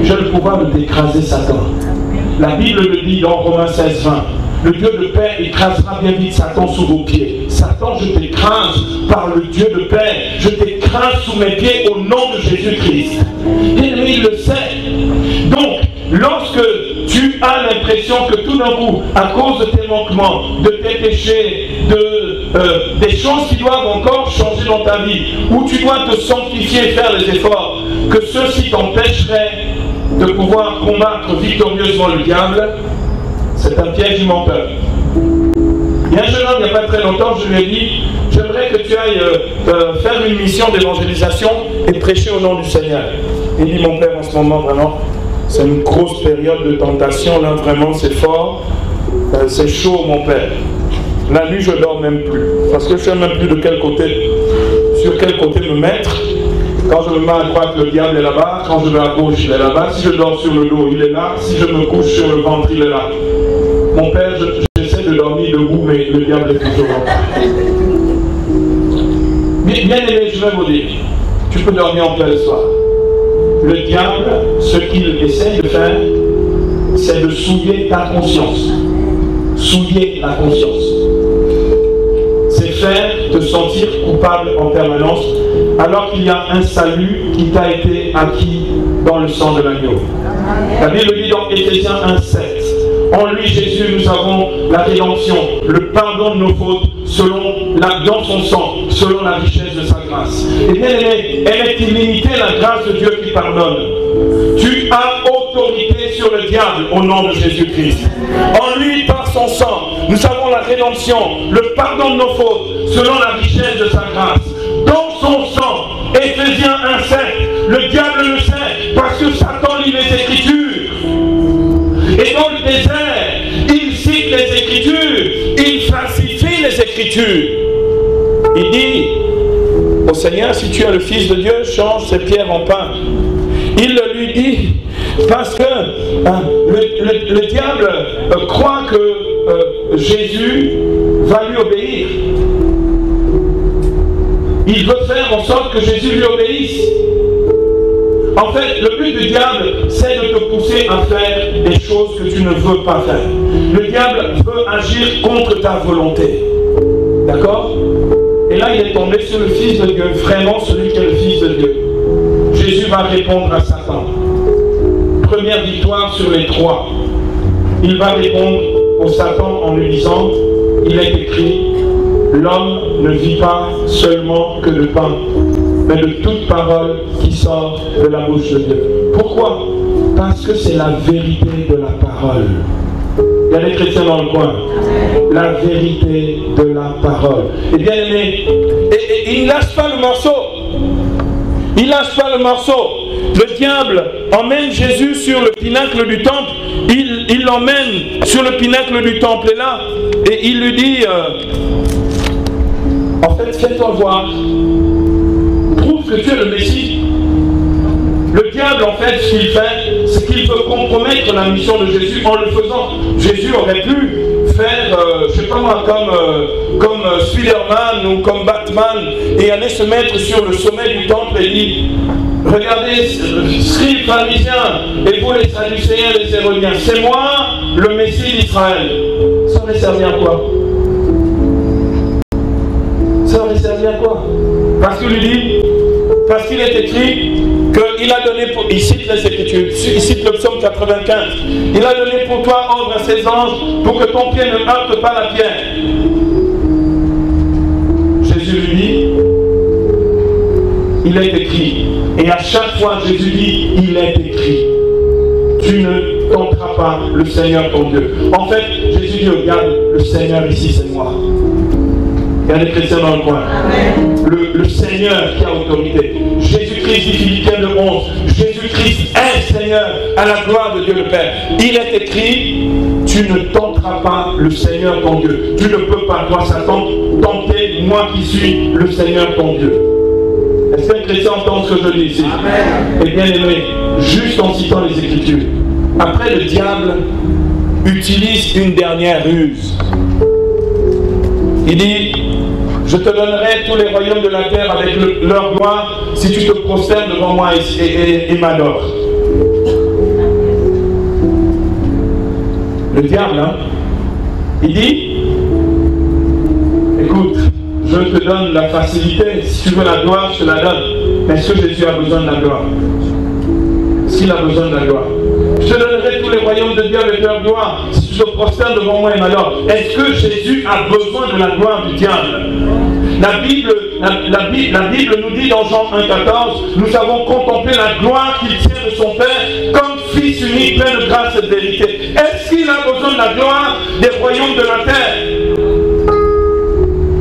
J'ai le pouvoir de d'écraser Satan. La Bible le dit dans Romains 16:20. Le Dieu de paix écrasera bien vite Satan sous vos pieds. Satan, je t'écrase par le Dieu de paix. Je t'écrase sous mes pieds au nom de Jésus-Christ. Et lui, il le sait. Donc, lorsque tu as l'impression que tout d'un coup, à cause de tes manquements, de tes péchés, des choses qui doivent encore changer dans ta vie, où tu dois te sanctifier et faire des efforts, que ceux-ci t'empêcheraient de pouvoir combattre victorieusement le diable, c'est un piège du menteur. Il y a un jeune homme, il n'y a pas très longtemps, je lui ai dit, j'aimerais que tu ailles faire une mission d'évangélisation et prêcher au nom du Seigneur. Il dit, mon père, en ce moment, vraiment, c'est une grosse période de tentation, là, vraiment, c'est fort, c'est chaud, mon père. La nuit, je ne dors même plus, parce que je ne sais même plus de quel côté, sur quel côté me mettre. Quand je me mets à droite, le diable est là-bas. Quand je vais à gauche, il est là-bas. Si je dors sur le dos, il est là. Si je me couche sur le ventre, il est là. Mon père, j'essaie de dormir debout, mais le diable est toujours là. Bien aimé, je vais vous dire, tu peux dormir en plein soir. Le diable, ce qu'il essaie de faire, c'est de souiller ta conscience. Souiller la conscience. C'est faire te sentir coupable en permanence, alors qu'il y a un salut qui t'a été acquis dans le sang de l'agneau. La Bible dit dans Éphésiens 1:7, en lui Jésus nous avons la rédemption, le pardon de nos fautes dans son sang, selon la richesse de sa grâce. Et bien aimé, elle est illimitée, la grâce de Dieu qui pardonne. Tu as autorité sur le diable au nom de Jésus-Christ. En lui, par son sang, nous avons la rédemption, le pardon de nos fautes, selon la richesse de sa grâce. Dans son sang, Éphésiens 1:7, le diable le sait, parce que Satan lit les Écritures. Et dans le désert, il cite les Écritures, il falsifie les Écritures. Il dit au Seigneur, si tu es le Fils de Dieu, change ces pierres en pain. Il le lui dit parce que le diable croit que Jésus va lui obéir. Il veut faire en sorte que Jésus lui obéisse. En fait, le but du diable, c'est de te pousser à faire des choses que tu ne veux pas faire. Le diable veut agir contre ta volonté. D'accord? Et là, il est tombé sur le Fils de Dieu, vraiment celui qui est le Fils de Dieu. Jésus va répondre à Satan. Première victoire sur les trois. Il va répondre au Satan en lui disant, il est écrit, l'homme ne vit pas seulement que de pain, mais de toute parole qui sort de la bouche de Dieu. Pourquoi? Parce que c'est la vérité de la parole. Il y a des chrétiens dans le coin. La vérité de la parole. Et bien aimé, et il ne lâche pas le morceau. Il lâche pas le morceau. Le diable emmène Jésus sur le pinacle du temple. Il l'emmène sur le pinacle du temple. Et là, et il lui dit, en fait, fais-toi voir. Prouve que tu es le Messie. Le diable, en fait, ce qu'il fait, c'est qu'il veut compromettre la mission de Jésus en le faisant. Jésus aurait pu faire, je ne sais pas moi, comme Spider-Man ou comme Batman, et aller se mettre sur le sommet du temple et dire, regardez, scribes, pharisiens, et vous les Sadducéens, les Hérodiens, c'est moi le Messie d'Israël. Ça aurait servi à quoi? Ça aurait servi à quoi? Parce qu'il lui dit, parce qu'il est écrit qu'il a donné, il cite les Écritures, il cite le psaume 95, il a donné pour toi ordre à ses anges pour que ton pied ne heurte pas la pierre. Jésus lui dit, il est écrit, et à chaque fois Jésus dit, il est écrit, tu ne tenteras pas le Seigneur ton Dieu. En fait, Jésus dit, regarde, le Seigneur ici c'est moi. Il y a des chrétiens dans le coin. Le Seigneur qui a autorité. Jésus-Christ, dit Philippiens 11, Jésus-Christ est Seigneur à la gloire de Dieu le Père. Il est écrit, tu ne tenteras pas le Seigneur ton Dieu. Tu ne peux pas, toi Satan, tenter moi qui suis le Seigneur ton Dieu. Est-ce qu'un chrétien entend ce que je dis ici? Amen. Et bien aimé, juste en citant les Écritures, après le diable utilise une dernière ruse. Il dit, je te donnerai tous les royaumes de la terre avec leur gloire si tu te prosternes devant moi et m'adores. Le diable, hein, il dit, écoute, je te donne la facilité, si tu veux la gloire, je te la donne. Mais est-ce que Jésus a besoin de la gloire? Est-ce qu'il a besoin de la gloire? Je te donnerai tous les royaumes de Dieu avec leur gloire si tu te prosternes devant moi et m'adores. Est-ce que Jésus a besoin de la gloire du diable? La Bible nous dit dans Jean 1,14, nous avons contemplé la gloire qu'il tient de son Père comme Fils unique plein de grâce et de vérité. Est-ce qu'il a besoin de la gloire des royaumes de la terre?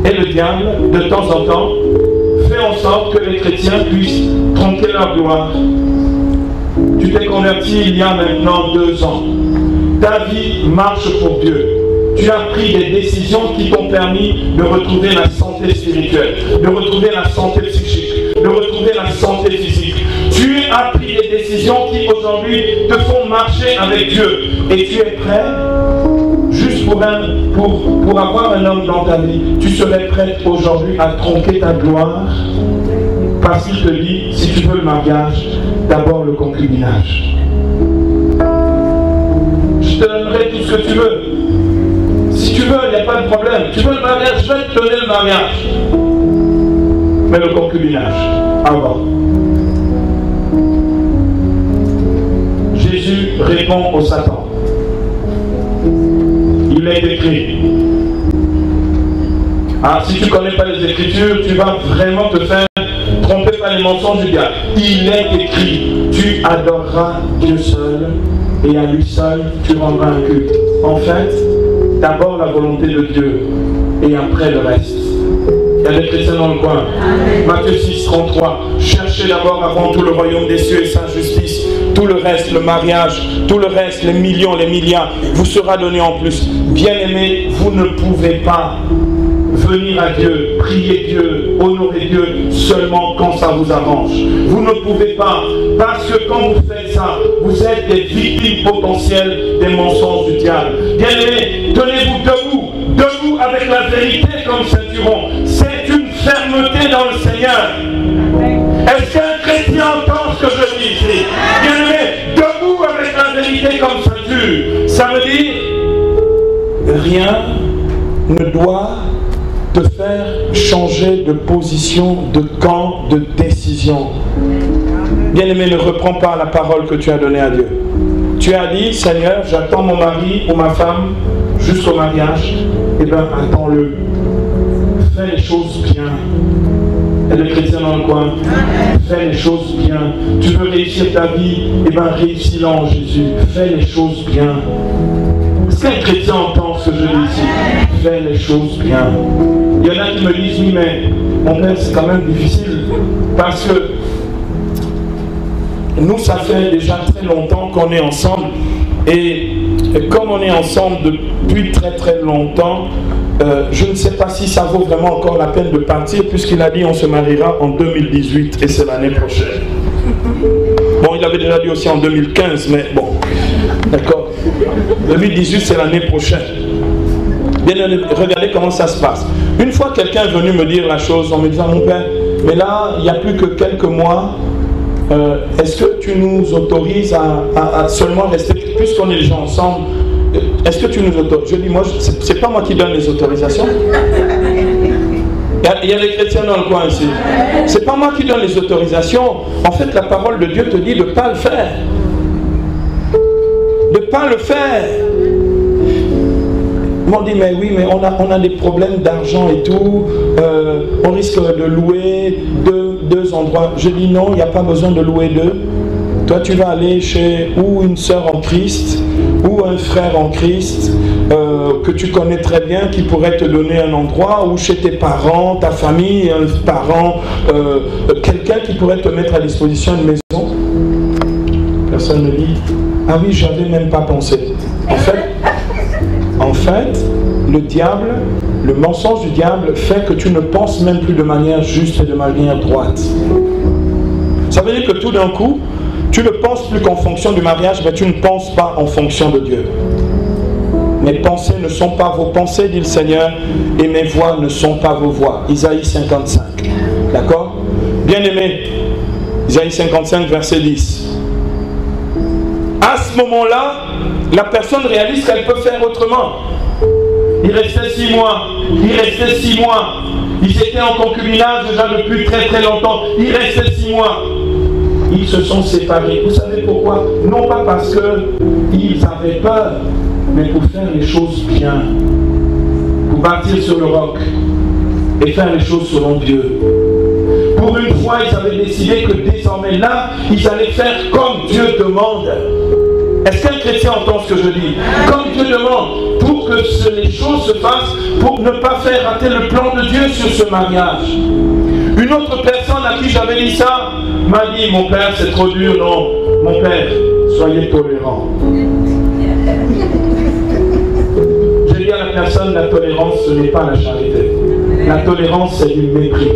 Et le diable, de temps en temps, fait en sorte que les chrétiens puissent tronquer leur gloire. Tu t'es converti il y a maintenant 2 ans. Ta vie marche pour Dieu. Tu as pris des décisions qui t'ont permis de retrouver la santé spirituelle, de retrouver la santé psychique, de retrouver la santé physique. Tu as pris des décisions qui aujourd'hui te font marcher avec Dieu. Et tu es prêt, juste pour avoir un homme dans ta vie, tu serais prêt aujourd'hui à tronquer ta gloire parce qu'il te dit, si tu veux le mariage, d'abord le concubinage. Je te donnerai tout ce que tu veux. Si tu veux, il n'y a pas de problème. Tu veux le mariage, je vais te donner le mariage. Mais le concubinage, avant. Jésus répond au Satan. Il est écrit. Ah, si tu ne connais pas les Écritures, tu vas vraiment te faire tromper par les mensonges du diable. Il est écrit, tu adoreras Dieu seul et à lui seul tu rendras un culte. En fait, d'abord la volonté de Dieu et après le reste. Il y a des chrétiens dans le coin. Matthieu 6, 33. Cherchez d'abord avant tout le royaume des cieux et sa justice. Tout le reste, le mariage, tout le reste, les millions, les milliards, vous sera donné en plus. Bien-aimés, vous ne pouvez pas venir à Dieu, prier Dieu, honorer Dieu seulement quand ça vous arrange. Vous ne pouvez pas, parce que quand vous faites ça, vous êtes des victimes potentielles des mensonges du diable. Bien-aimés, tenez-vous debout, debout avec la vérité comme ceinturon. C'est une fermeté dans le Seigneur. Est-ce qu'un chrétien entend ce que je dis ici? Bien-aimés, debout avec la vérité comme ceinture. Ça veut dire, rien ne doit te faire changer de position, de camp, de décision. Bien-aimé, ne reprends pas la parole que tu as donnée à Dieu. Tu as dit, Seigneur, j'attends mon mari ou ma femme jusqu'au mariage. Eh bien, attends-le. Fais les choses bien. Et les chrétiens dans le coin, fais les choses bien. Tu veux réussir ta vie, eh bien, réussis-la en Jésus. Fais les choses bien. Est-ce qu'un chrétien entend ce que je dis ici? Fais les choses bien. Il y en a qui me disent, oui, mais mon père, c'est quand même difficile. Parce que nous, ça fait déjà très longtemps qu'on est ensemble. Et comme on est ensemble depuis très très longtemps, je ne sais pas si ça vaut vraiment encore la peine de partir, puisqu'il a dit on se mariera en 2018 et c'est l'année prochaine. Bon, il avait déjà dit aussi en 2015, mais bon, d'accord. 2018, c'est l'année prochaine. Bien, regardez comment ça se passe. Une fois, quelqu'un est venu me dire la chose en me disant, mon père, mais là, il n'y a plus que quelques mois, est-ce que tu nous autorises à seulement rester, puisqu'on est déjà ensemble, est-ce que tu nous autorises? Je dis, moi, c'est pas moi qui donne les autorisations. Il y a des chrétiens dans le coin ici. C'est pas moi qui donne les autorisations. En fait, la parole de Dieu te dit de ne pas le faire. De ne pas le faire. On dit, mais oui, mais on a des problèmes d'argent et tout. On risque de louer deux endroits. Je dis non, il n'y a pas besoin de louer deux. Toi, tu vas aller chez ou une sœur en Christ, ou un frère en Christ, que tu connais très bien, qui pourrait te donner un endroit, ou chez tes parents, ta famille, un parent, quelqu'un qui pourrait te mettre à disposition une maison. Personne ne dit, ah oui, j'avais même pas pensé. En fait, le diable, le mensonge du diable fait que tu ne penses même plus de manière juste et de manière droite. Ça veut dire que tout d'un coup, tu ne penses plus qu'en fonction du mariage, mais tu ne penses pas en fonction de Dieu. Mes pensées ne sont pas vos pensées, dit le Seigneur, et mes voix ne sont pas vos voix. Isaïe 55. D'accord? Bien-aimé, Isaïe 55, verset 10. À ce moment-là, la personne réalise qu'elle peut faire autrement. Il restait 6 mois. Ils étaient en concubinage déjà depuis très très longtemps. Il restait 6 mois. Ils se sont séparés. Vous savez pourquoi? Non pas parce qu'ils avaient peur, mais pour faire les choses bien. Pour partir sur le roc et faire les choses selon Dieu. Pour une fois, ils avaient décidé que désormais là, ils allaient faire comme Dieu demande. Est-ce qu'un chrétien entend ce que je dis? Comme Dieu demande, pour que les choses se fassent, pour ne pas faire rater le plan de Dieu sur ce mariage. Une autre personne à qui j'avais dit ça m'a dit, mon père, c'est trop dur. Non, mon père, soyez tolérant. J'ai dit à la personne, la tolérance, ce n'est pas la charité. La tolérance, c'est du mépris.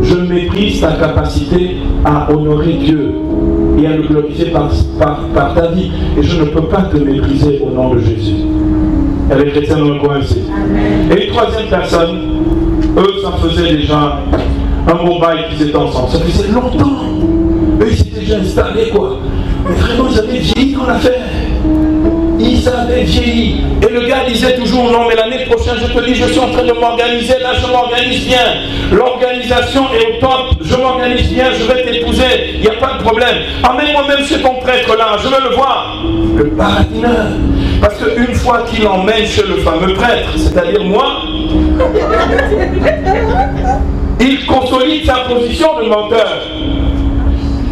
Je méprise ta capacité à honorer Dieu et à le glorifier par ta vie. Et je ne peux pas te mépriser au nom de Jésus. Elle est chrétienne dans le coin ici. Et une troisième personne, eux, ça faisait déjà un bon bail qu'ils étaient ensemble. Ça faisait longtemps. Eux, ils s'étaient déjà installés, quoi. Mais vraiment, ils avaient vieilli dans l'affaire. Ils avaient vieilli. Et le gars disait toujours, non, mais l'année prochaine, je te dis, je suis en train de m'organiser. Là, je m'organise bien. L'organisation est au top. Je m'organise bien, je vais t'épouser. Il n'y a pas de problème. Emmène-moi même chez ton prêtre, là. Je veux le voir. Le baratineur. Parce qu'une fois qu'il l'emmène chez le fameux prêtre, c'est-à-dire moi, il consolide sa position de menteur.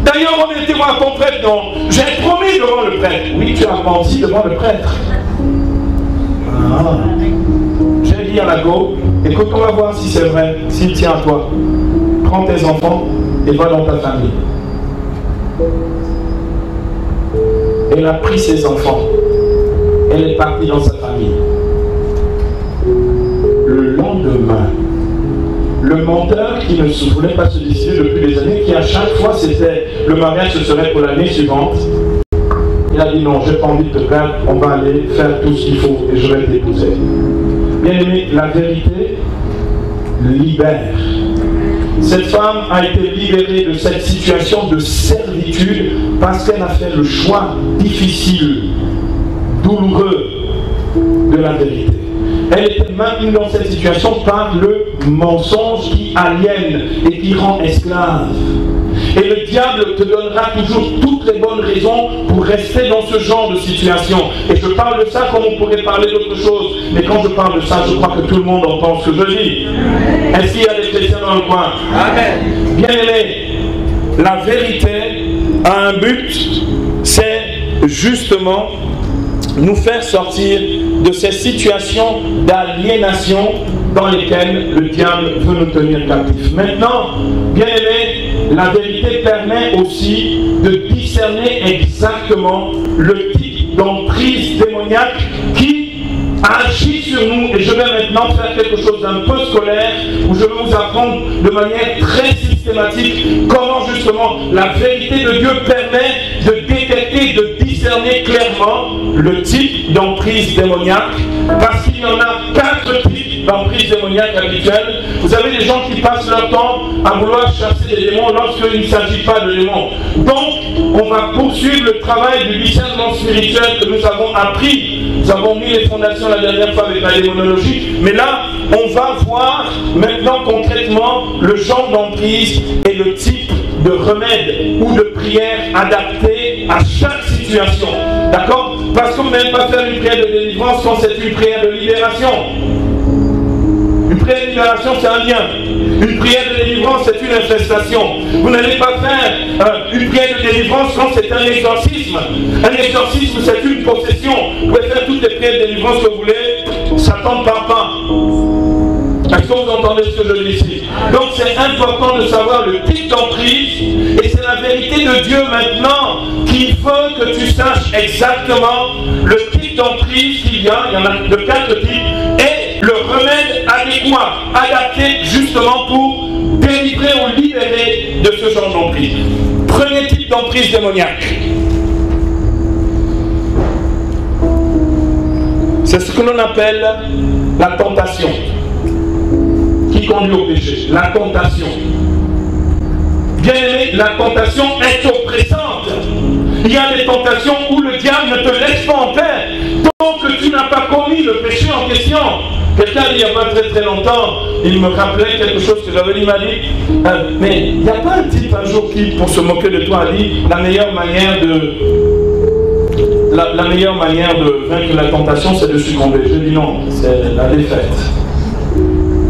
D'ailleurs, on était voir ton prêtre, non? J'ai promis devant le prêtre. Oui, tu as menti devant le prêtre. Ah. J'ai dit à la go, écoute, on va voir si c'est vrai, s'il tient à toi. Prends tes enfants et va dans ta famille. Elle a pris ses enfants. Elle est partie dans sa famille. Le lendemain, le menteur qui ne voulait pas se décider depuis des années, qui à chaque fois c'était le mariage ce serait pour l'année suivante, il a dit non, j'ai pas envie de te perdre, on va aller faire tout ce qu'il faut et je vais t'épouser. Bien aimé, la vérité libère. Cette femme a été libérée de cette situation de servitude parce qu'elle a fait le choix difficile, douloureux de la vérité. Elle était maintenue dans cette situation par le mensonge qui aliène et qui rend esclave. Et le diable te donnera toujours toutes les bonnes raisons pour rester dans ce genre de situation. Et je parle de ça comme on pourrait parler d'autre chose. Mais quand je parle de ça, je crois que tout le monde entend ce que je dis. Est-ce qu'il y a des chrétiens dans le coin? Amen. Bien aimé, la vérité a un but, c'est justement nous faire sortir de ces situations d'aliénation dans lesquelles le diable veut nous tenir captifs. Maintenant, bien aimé, la vérité permet aussi de discerner exactement le type d'emprise démoniaque qui agit sur nous. Et je vais maintenant faire quelque chose d'un peu scolaire, où je vais vous apprendre de manière très systématique comment justement la vérité de Dieu permet de détecter, de discerner clairement le type d'emprise démoniaque, parce qu'il y en a 4 types d'emprise démoniaque habituelle. Vous avez des gens qui passent leur temps à vouloir chasser des démons lorsqu'il ne s'agit pas de démons. Donc, on va poursuivre le travail du discernement spirituel que nous avons appris. Nous avons mis les fondations la dernière fois avec la démonologie, mais là, on va voir maintenant concrètement le genre d'emprise et le type de remède ou de prière adapté à chaque situation. D'accord? Parce qu'on ne peut même pas faire une prière de délivrance quand c'est une prière de libération. Une prière de libération, c'est un lien. Une prière de délivrance, c'est une infestation. Vous n'allez pas faire une prière de délivrance quand c'est un exorcisme. Un exorcisme, c'est une possession. Vous pouvez faire toutes les prières de délivrance que vous voulez. Satan ne parle pas. Est-ce que vous entendez ce que je dis ici? Donc c'est important de savoir le type d'emprise. Et c'est la vérité de Dieu maintenant qu'il faut que tu saches exactement le type d'emprise qu'il y a. Il y en a de 4 types. Et le remède adéquat, adapté justement pour délivrer ou libérer de ce genre d'emprise. Premier type d'emprise démoniaque. C'est ce que l'on appelle la tentation, qui conduit au péché. La tentation. Bien aimé, la tentation est oppressante. Il y a des tentations où le diable ne te laisse pas en paix tant que tu n'as pas commis le péché en question. Quelqu'un, il n'y a pas très très longtemps, il me rappelait quelque chose que j'avais dit, il m'a dit, mais il n'y a pas un type un jour qui, pour se moquer de toi, a dit, la meilleure manière de vaincre la tentation, c'est de succomber. Je dis non, c'est la défaite.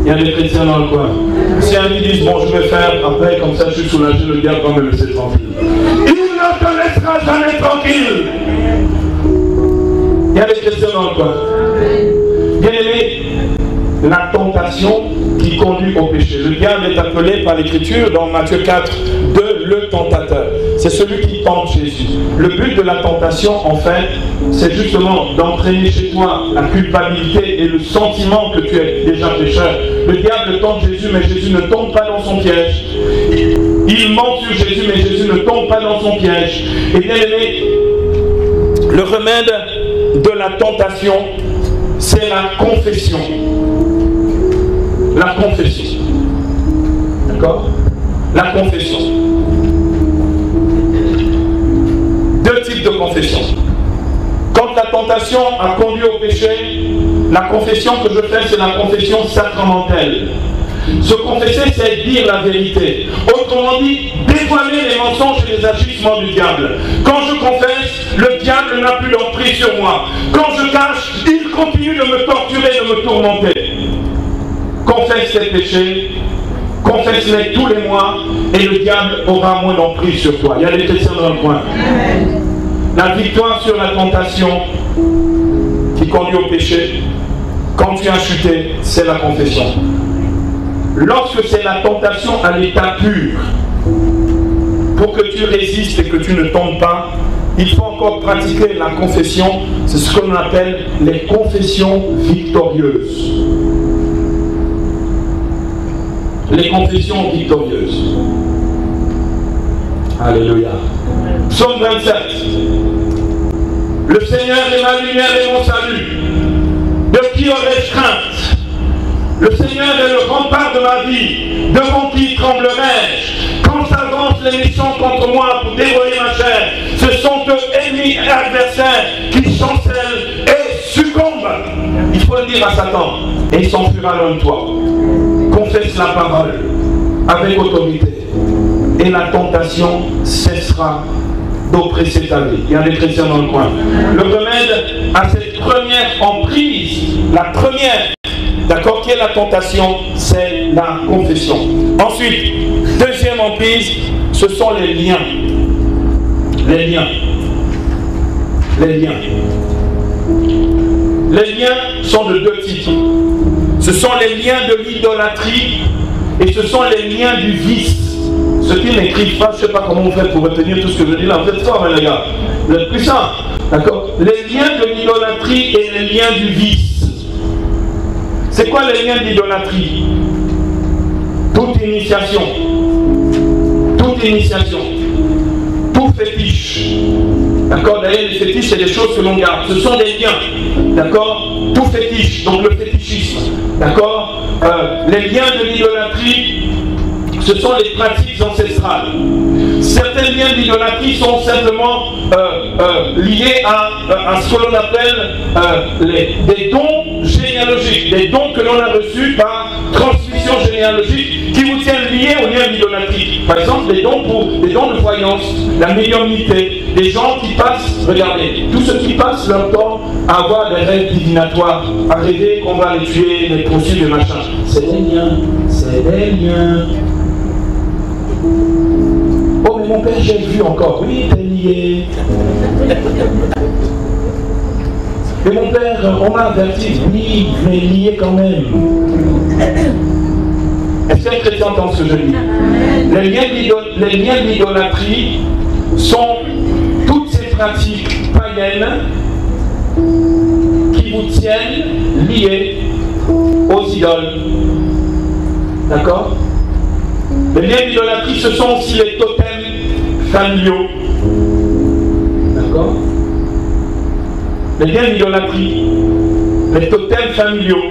Il y a des chrétiens dans le coin. Si un qui dit, bon, je vais faire, après, comme ça, je suis soulagé, le diable va me laisser tranquille. Il ne te laissera jamais tranquille. Il y a des chrétiens dans le coin. Bien aimé, la tentation qui conduit au péché. Le diable est appelé par l'Écriture, dans Matthieu 4, de le tentateur. C'est celui qui tente Jésus. Le but de la tentation, en fait, c'est justement d'entraîner chez toi la culpabilité et le sentiment que tu es déjà pécheur. Le diable tente Jésus, mais Jésus ne tombe pas dans son piège. Il ment sur Jésus, mais Jésus ne tombe pas dans son piège. Et bien aimé, le remède de la tentation, c'est la confession. La confession. D'accord? La confession. 2 types de confession. Quand la tentation a conduit au péché, la confession que je fais, c'est la confession sacramentelle. Se confesser, c'est dire la vérité. Autrement dit, dévoiler les mensonges et les agissements du diable. Quand je confesse, le diable n'a plus d'emprise sur moi. Quand je cache, il continue de me torturer, de me tourmenter. Confesse tes péchés, confesse-les tous les mois, et le diable aura moins d'emprise sur toi. Il y a des chrétiens dans le coin. La victoire sur la tentation qui conduit au péché, quand tu as chuté, c'est la confession. Lorsque c'est la tentation à l'état pur, pour que tu résistes et que tu ne tombes pas, il faut encore pratiquer la confession. C'est ce qu'on appelle les confessions victorieuses. Les confessions victorieuses. Alléluia. Psaume 27. Le Seigneur est ma lumière et mon salut. De qui aurais-je crainte? Le Seigneur est le rempart de ma vie. Devant qui tremblerai-je? Quand s'avancent les méchants contre moi pour dévorer ma chair, ce sont eux ennemis et adversaires qui chancellent et succombent. Il faut le dire à Satan, et il s'enfuira loin de toi. Confesse la parole avec autorité, et la tentation cessera d'oppresser ta vie. Il y a des chrétiens dans le coin. Le remède à cette première emprise, la première, d'accord, qui est la tentation, c'est la confession. Ensuite, deuxième emprise, ce sont les liens. Les liens. Les liens. Les liens sont de 2 types. Ce sont les liens de l'idolâtrie et ce sont les liens du vice. Ceux qui n'écrivent pas, je ne sais pas comment vous faites pour retenir tout ce que je dis là. Vous êtes forts, hein, les gars. Vous êtes puissants. D'accord? Les liens de l'idolâtrie et les liens du vice. C'est quoi les liens d'idolâtrie? Toute initiation. Toute initiation. Tout fétiche. D'accord? D'ailleurs, les fétiches, c'est des choses que l'on garde. Ce sont des liens. D'accord? Tout fétiche. Donc le fétichisme. D'accord? Les liens de l'idolâtrie, ce sont les pratiques ancestrales. Certains liens d'idolâtrie sont simplement liés à ce que l'on appelle des dons généalogiques, des dons que l'on a reçus par transmission généalogique qui vous tiennent liés aux liens d'idolâtrie. Par exemple, des dons de voyance, la médiumnité, des gens qui passent, regardez, tous ceux qui passent leur temps à avoir des rêves divinatoires, à rêver qu'on va les tuer, les poursuivre, les machins. C'est des liens, c'est des liens. Oh, mais mon père, j'ai vu encore. Oui, t'es lié. Mais mon père, on m'a averti. Oui, mais lié quand même. Est-ce qu'un chrétien entend ce que je dis? Les liens d'idolâtrie sont toutes ces pratiques païennes qui vous tiennent liés aux idoles. D'accord? Les liens d'idolâtrie, ce sont aussi les totems familiaux. D'accord? Les liens d'idolâtrie, les totems familiaux.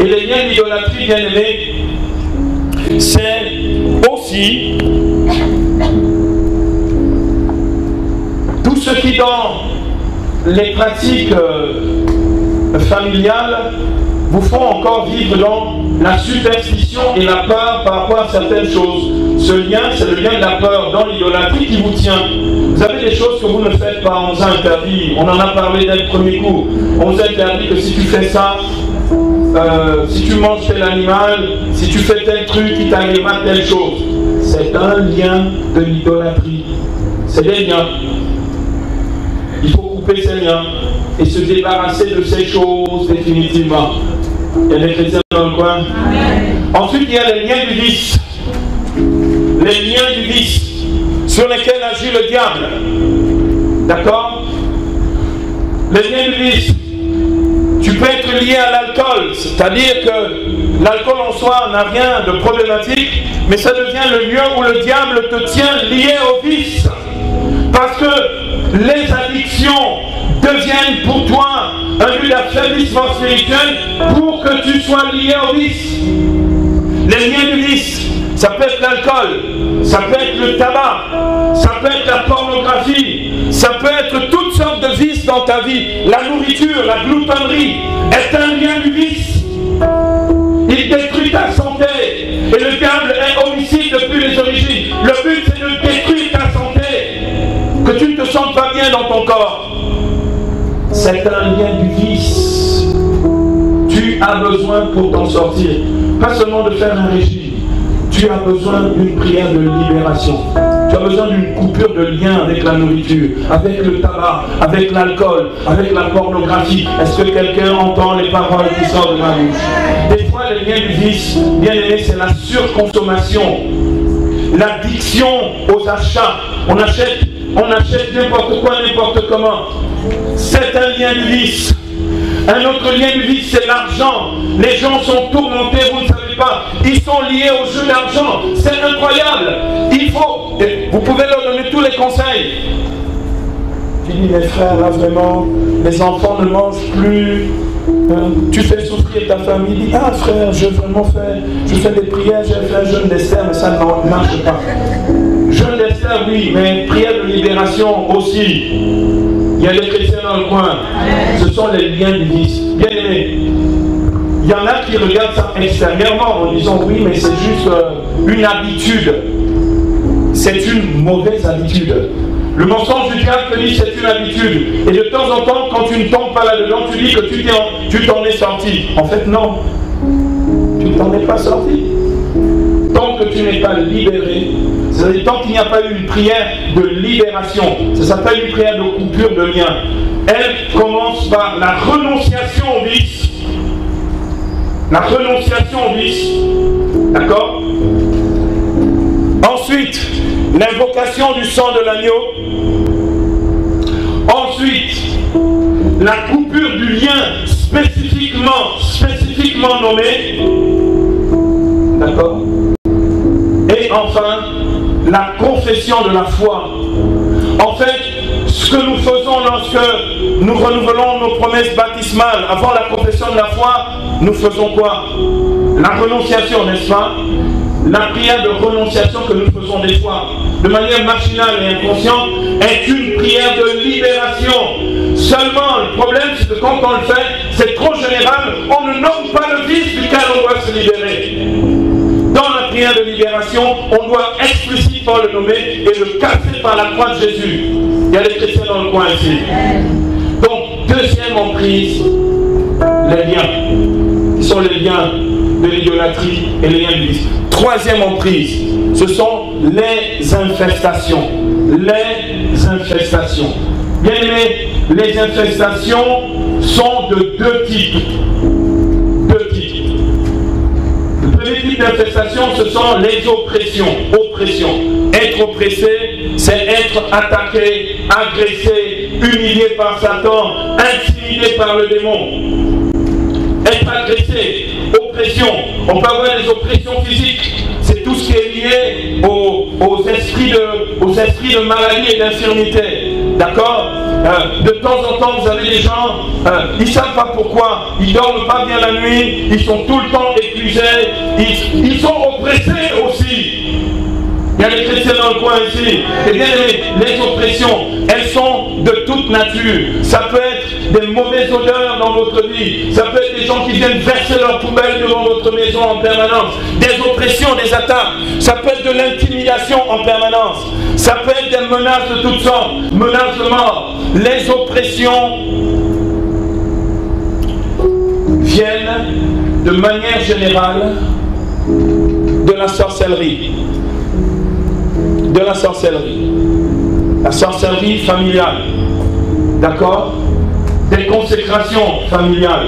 Et les liens d'idolâtrie, bien aimés, c'est aussi tout ce qui, dans les pratiques familiales, vous font encore vivre dans la superstition et la peur par rapport à certaines choses. Ce lien, c'est le lien de la peur dans l'idolâtrie qui vous tient. Vous avez des choses que vous ne faites pas, on vous a interdit. On en a parlé dès le premier cours. On vous a interdit que si tu fais ça, si tu manges tel animal, si tu fais tel truc, il t'arrivera telle chose. C'est un lien de l'idolâtrie. C'est des liens. Il faut couper ces liens et se débarrasser de ces choses définitivement. Il y a des chrétiens dans le coin. Ensuite, il y a les liens du vice. Les liens du vice sur lesquels agit le diable. D'accord? Les liens du vice. Tu peux être lié à l'alcool, c'est-à-dire que l'alcool en soi n'a rien de problématique, mais ça devient le lieu où le diable te tient lié au vice. Parce que les addictions deviennent pour toi un lieu d'affaiblissement spirituel pour que tu sois lié au vice. Les liens du vice, ça peut être l'alcool, ça peut être le tabac, ça peut être la pornographie, ça peut être toutes sortes de vices dans ta vie. La nourriture, la gloutonnerie est un lien du vice. Il détruit ta santé et le diable est homicide depuis les origines. Le but, c'est de détruire ta santé, que tu ne te sentes pas bien dans ton corps. C'est un lien du vice. Tu as besoin pour t'en sortir, pas seulement de faire un régime, tu as besoin d'une prière de libération. Tu as besoin d'une coupure de lien avec la nourriture, avec le tabac, avec l'alcool, avec la pornographie. Est-ce que quelqu'un entend les paroles qui sortent de ma bouche? Des fois, les liens du vice, bien aimé, c'est la surconsommation, l'addiction aux achats. On achète n'importe quoi, n'importe comment. C'est un lien du vice. Un autre lien du vice, c'est l'argent. Les gens sont tourmentés, vous ne savez pas. Ils sont liés au jeu d'argent. C'est incroyable. Vous pouvez leur donner tous les conseils. Tu dis, mes frères, là vraiment, les enfants ne mangent plus. Tu fais souffrir ta famille. Dis, ah frère, je fais des prières, j'ai fait un jeûne d'Esther, mais ça ne marche pas. Jeûne d'Esther, oui, mais prière de libération aussi. Il y a des chrétiens dans le coin. Ce sont les liens du vice. Bien aimé. Il y en a qui regardent ça extérieurement en disant oui, mais c'est juste une habitude. C'est une mauvaise habitude. Le mensonge du diable te dit c'est une habitude. Et de temps en temps, quand tu ne tombes pas là-dedans, tu dis que tu t'en es sorti. En fait, non. Tu ne t'en es pas sorti. Tant que tu n'es pas libéré, c'est-à-dire tant qu'il n'y a pas eu une prière de libération, ça s'appelle une prière de coupure de lien. Elle commence par la renonciation au vice. La renonciation au vice. D'accord? Ensuite, l'invocation du sang de l'agneau. Ensuite, la coupure du lien spécifiquement nommé. D'accord? Et enfin, la confession de la foi. En fait, ce que nous faisons lorsque nous renouvelons nos promesses baptismales, avant la confession de la foi, nous faisons quoi? La renonciation, n'est-ce pas? La prière de renonciation que nous faisons des fois, de manière machinale et inconsciente, est une prière de libération. Seulement, le problème, c'est que quand on le fait, c'est trop général, on ne nomme pas le vice duquel on doit se libérer. Dans la prière de libération, on doit explicitement le nommer et le casser par la croix de Jésus. Il y a des chrétiens dans le coin ici. Donc, deuxième emprise, les liens. Qui sont les liens de l'idolâtrie et les liens du vice. Troisième emprise, ce sont les infestations. Les infestations. Bien aimé, les infestations sont de deux types. Le premier type d'infestation, ce sont les oppressions. Oppression. Être oppressé, c'est être attaqué, agressé, humilié par Satan, intimidé par le démon. Être agressé, oppression. On peut avoir des oppressions physiques. C'est tout ce qui est lié aux esprits de maladie et d'infirmité. D'accord? De temps en temps, vous avez des gens, ils ne savent pas pourquoi, ils ne dorment pas bien la nuit, ils sont tout le temps épuisés, ils sont oppressés aussi. Il y a des chrétiens dans le coin ici. Et bien les oppressions, elles sont de toute nature. Ça peut être des mauvaises odeurs dans votre vie. Ça peut être des gens qui viennent verser leurs poubelles devant votre maison en permanence. Des oppressions, des attaques. Ça peut être de l'intimidation en permanence. Ça peut être des menaces de toutes sortes. Menaces de mort. Les oppressions viennent de manière générale de la sorcellerie. De la sorcellerie. La sorcellerie familiale. D'accord? Des consécrations familiales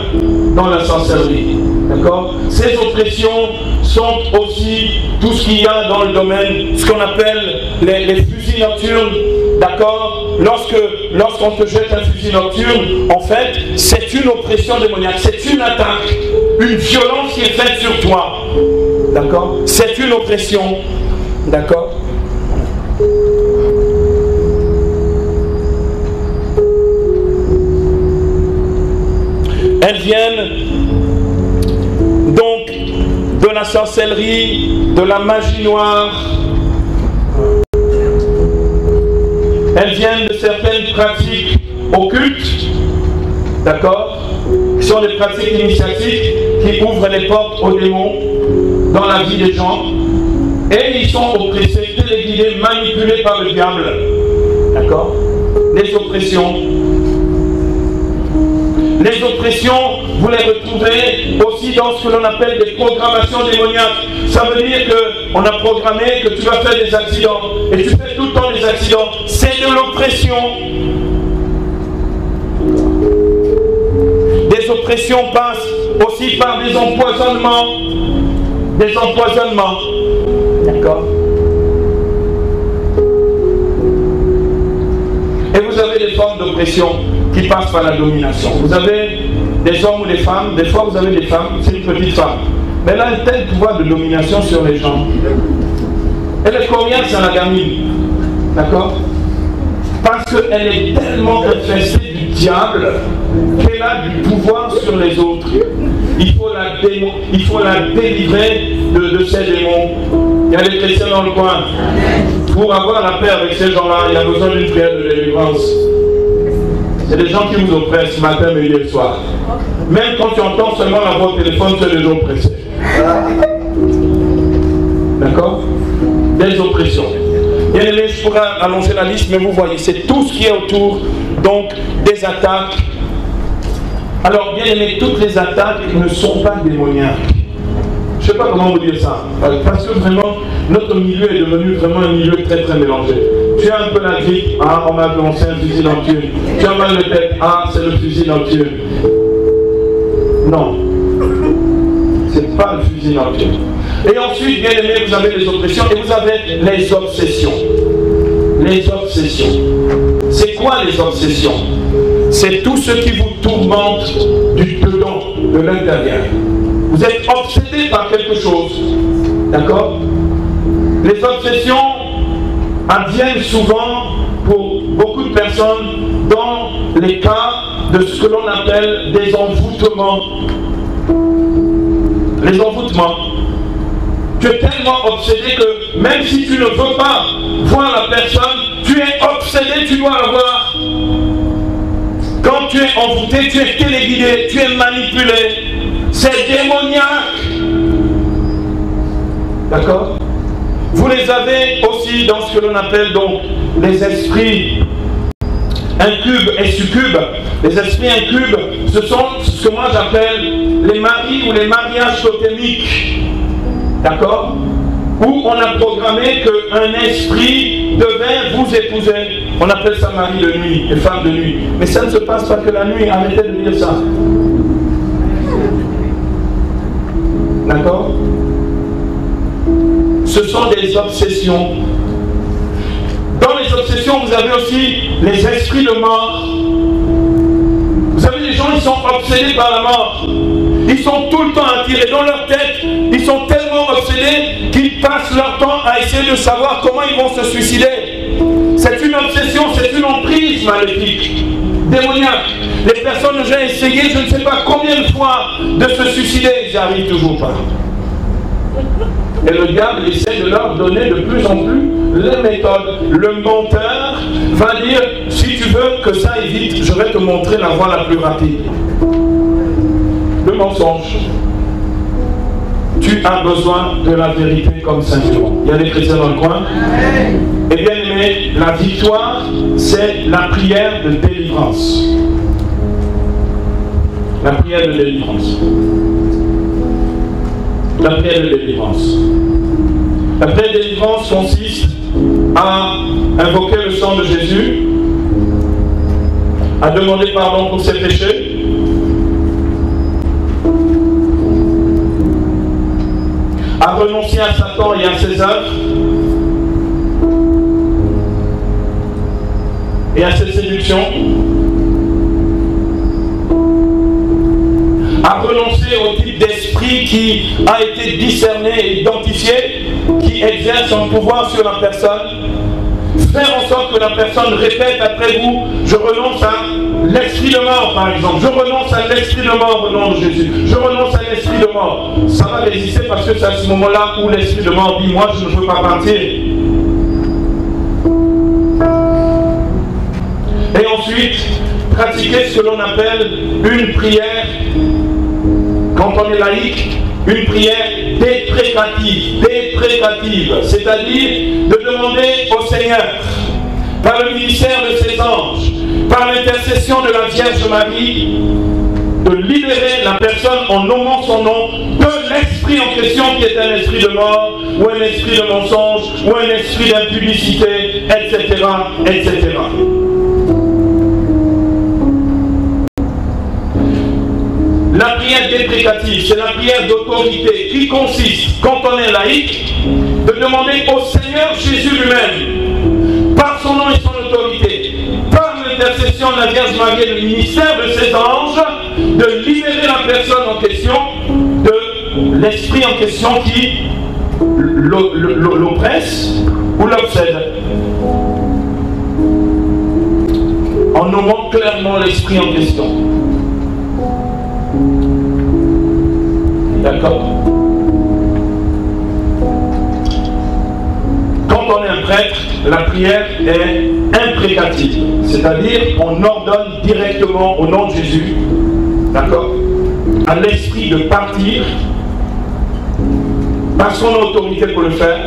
dans la sorcellerie. D'accord? Ces oppressions sont aussi tout ce qu'il y a dans le domaine, ce qu'on appelle les fusils nocturnes. D'accord? Lorsqu'on te jette un fusil nocturne, en fait, c'est une oppression démoniaque, c'est une attaque, une violence qui est faite sur toi. D'accord? C'est une oppression. D'accord? Elles viennent donc de la sorcellerie, de la magie noire. Elles viennent de certaines pratiques occultes, d'accord, qui sont des pratiques initiatiques qui ouvrent les portes aux démons dans la vie des gens. Et ils sont oppressés, téléguidés, manipulés par le diable. D'accord? Les oppressions. Les oppressions, vous les retrouvez aussi dans ce que l'on appelle des programmations démoniaques. Ça veut dire qu'on a programmé que tu vas faire des accidents. Et tu fais tout le temps des accidents. C'est de l'oppression. Des oppressions passent aussi par des empoisonnements. Des empoisonnements. D'accord? Et vous avez des formes d'oppression qui passent par la domination. Vous avez des hommes ou des femmes, des fois vous avez des femmes, c'est une petite femme. Mais elle a un tel pouvoir de domination sur les gens. Elle est coriace à la gamine. D'accord? Parce qu'elle est tellement infestée du diable qu'elle a du pouvoir sur les autres. Il faut la délivrer de ces démons. Il y a des chrétiens dans le coin. Pour avoir la paix avec ces gens-là, il y a besoin d'une prière de délivrance. C'est des gens qui vous oppressent matin, midi et soir. Même quand tu entends seulement la voix au téléphone, tu es déjà oppressé. D'accord? Des oppressions. Bien aimé, je pourrais allonger la liste, mais vous voyez, c'est tout ce qui est autour, donc, des attaques. Alors, bien aimé, toutes les attaques ne sont pas démoniaques. Je ne sais pas comment vous dire ça. Parce que vraiment, notre milieu est devenu vraiment un milieu très très mélangé. Tu as un peu la grippe, ah, on m'a annoncé un fusil nocturne. Tu as mal de tête, ah, c'est le fusil nocturne. Non. C'est pas le fusil nocturne. Et ensuite, bien aimé, vous avez les oppressions et vous avez les obsessions. Les obsessions. C'est quoi les obsessions? C'est tout ce qui vous tourmente du dedans, de l'intérieur. Vous êtes obsédé par quelque chose. D'accord? Les obsessions adviennent souvent pour beaucoup de personnes dans les cas de ce que l'on appelle des envoûtements. Les envoûtements. Tu es tellement obsédé que même si tu ne veux pas voir la personne, tu es obsédé, tu dois la voir. Quand tu es envoûté, tu es téléguidé, tu es manipulé. C'est démoniaque. D'accord? Vous les avez aussi dans ce que l'on appelle donc les esprits incubes et succubes. Les esprits incubes, ce sont ce que moi j'appelle les maris ou les mariages totémiques. D'accord? Où on a programmé qu'un esprit devait vous épouser. On appelle ça mari de nuit et femme de nuit. Mais ça ne se passe pas que la nuit. Arrêtez de dire ça. D'accord? Ce sont des obsessions. Dans les obsessions, vous avez aussi les esprits de mort. Vous savez, les gens, ils sont obsédés par la mort. Ils sont tout le temps attirés dans leur tête. Ils sont tellement obsédés qu'ils passent leur temps à essayer de savoir comment ils vont se suicider. C'est une obsession, c'est une emprise maléfique, démoniaque. Les personnes ont déjà essayé, je ne sais pas combien de fois, de se suicider, ils n'y arrivent toujours pas. Et le diable essaie de leur donner de plus en plus les méthodes. Le menteur va dire, si tu veux que ça évite, je vais te montrer la voie la plus rapide. Le mensonge. Tu as besoin de la vérité comme ceinture. Il y a des chrétiens dans le coin. Et bien aimé, la victoire, c'est la prière de délivrance. La prière de délivrance. La prière de délivrance. La prière de délivrance consiste à invoquer le sang de Jésus, à demander pardon pour ses péchés, à renoncer à Satan et à ses œuvres, et à ses séductions, à renoncer au type d'esprit qui a été discerné et identifié, qui exerce son pouvoir sur la personne, faire en sorte que la personne répète après vous, je renonce à l'esprit de mort par exemple, je renonce à l'esprit de mort au nom de Jésus, je renonce à l'esprit de mort. Ça va résister parce que c'est à ce moment-là où l'esprit de mort dit, moi je ne veux pas partir. Et ensuite, pratiquer ce que l'on appelle une prière, quand on est laïque, une prière déprécative, c'est-à-dire de demander au Seigneur, par le ministère de ses anges, par l'intercession de la Vierge Marie, de libérer la personne en nommant son nom de l'esprit en question qui est un esprit de mort, ou un esprit de mensonge, ou un esprit d'impudicité, etc., etc. La prière déprécative, c'est la prière d'autorité qui consiste, quand on est laïque, de demander au Seigneur Jésus lui-même, par son nom et son autorité, par l'intercession de la Vierge Marie et le ministère de ses anges, de libérer la personne en question de l'esprit en question qui l'oppresse ou l'obsède. En nommant clairement l'esprit en question. D'accord? Quand on est un prêtre, la prière est imprécative. C'est-à-dire qu'on ordonne directement au nom de Jésus, d'accord, à l'esprit de partir par son autorité pour le faire.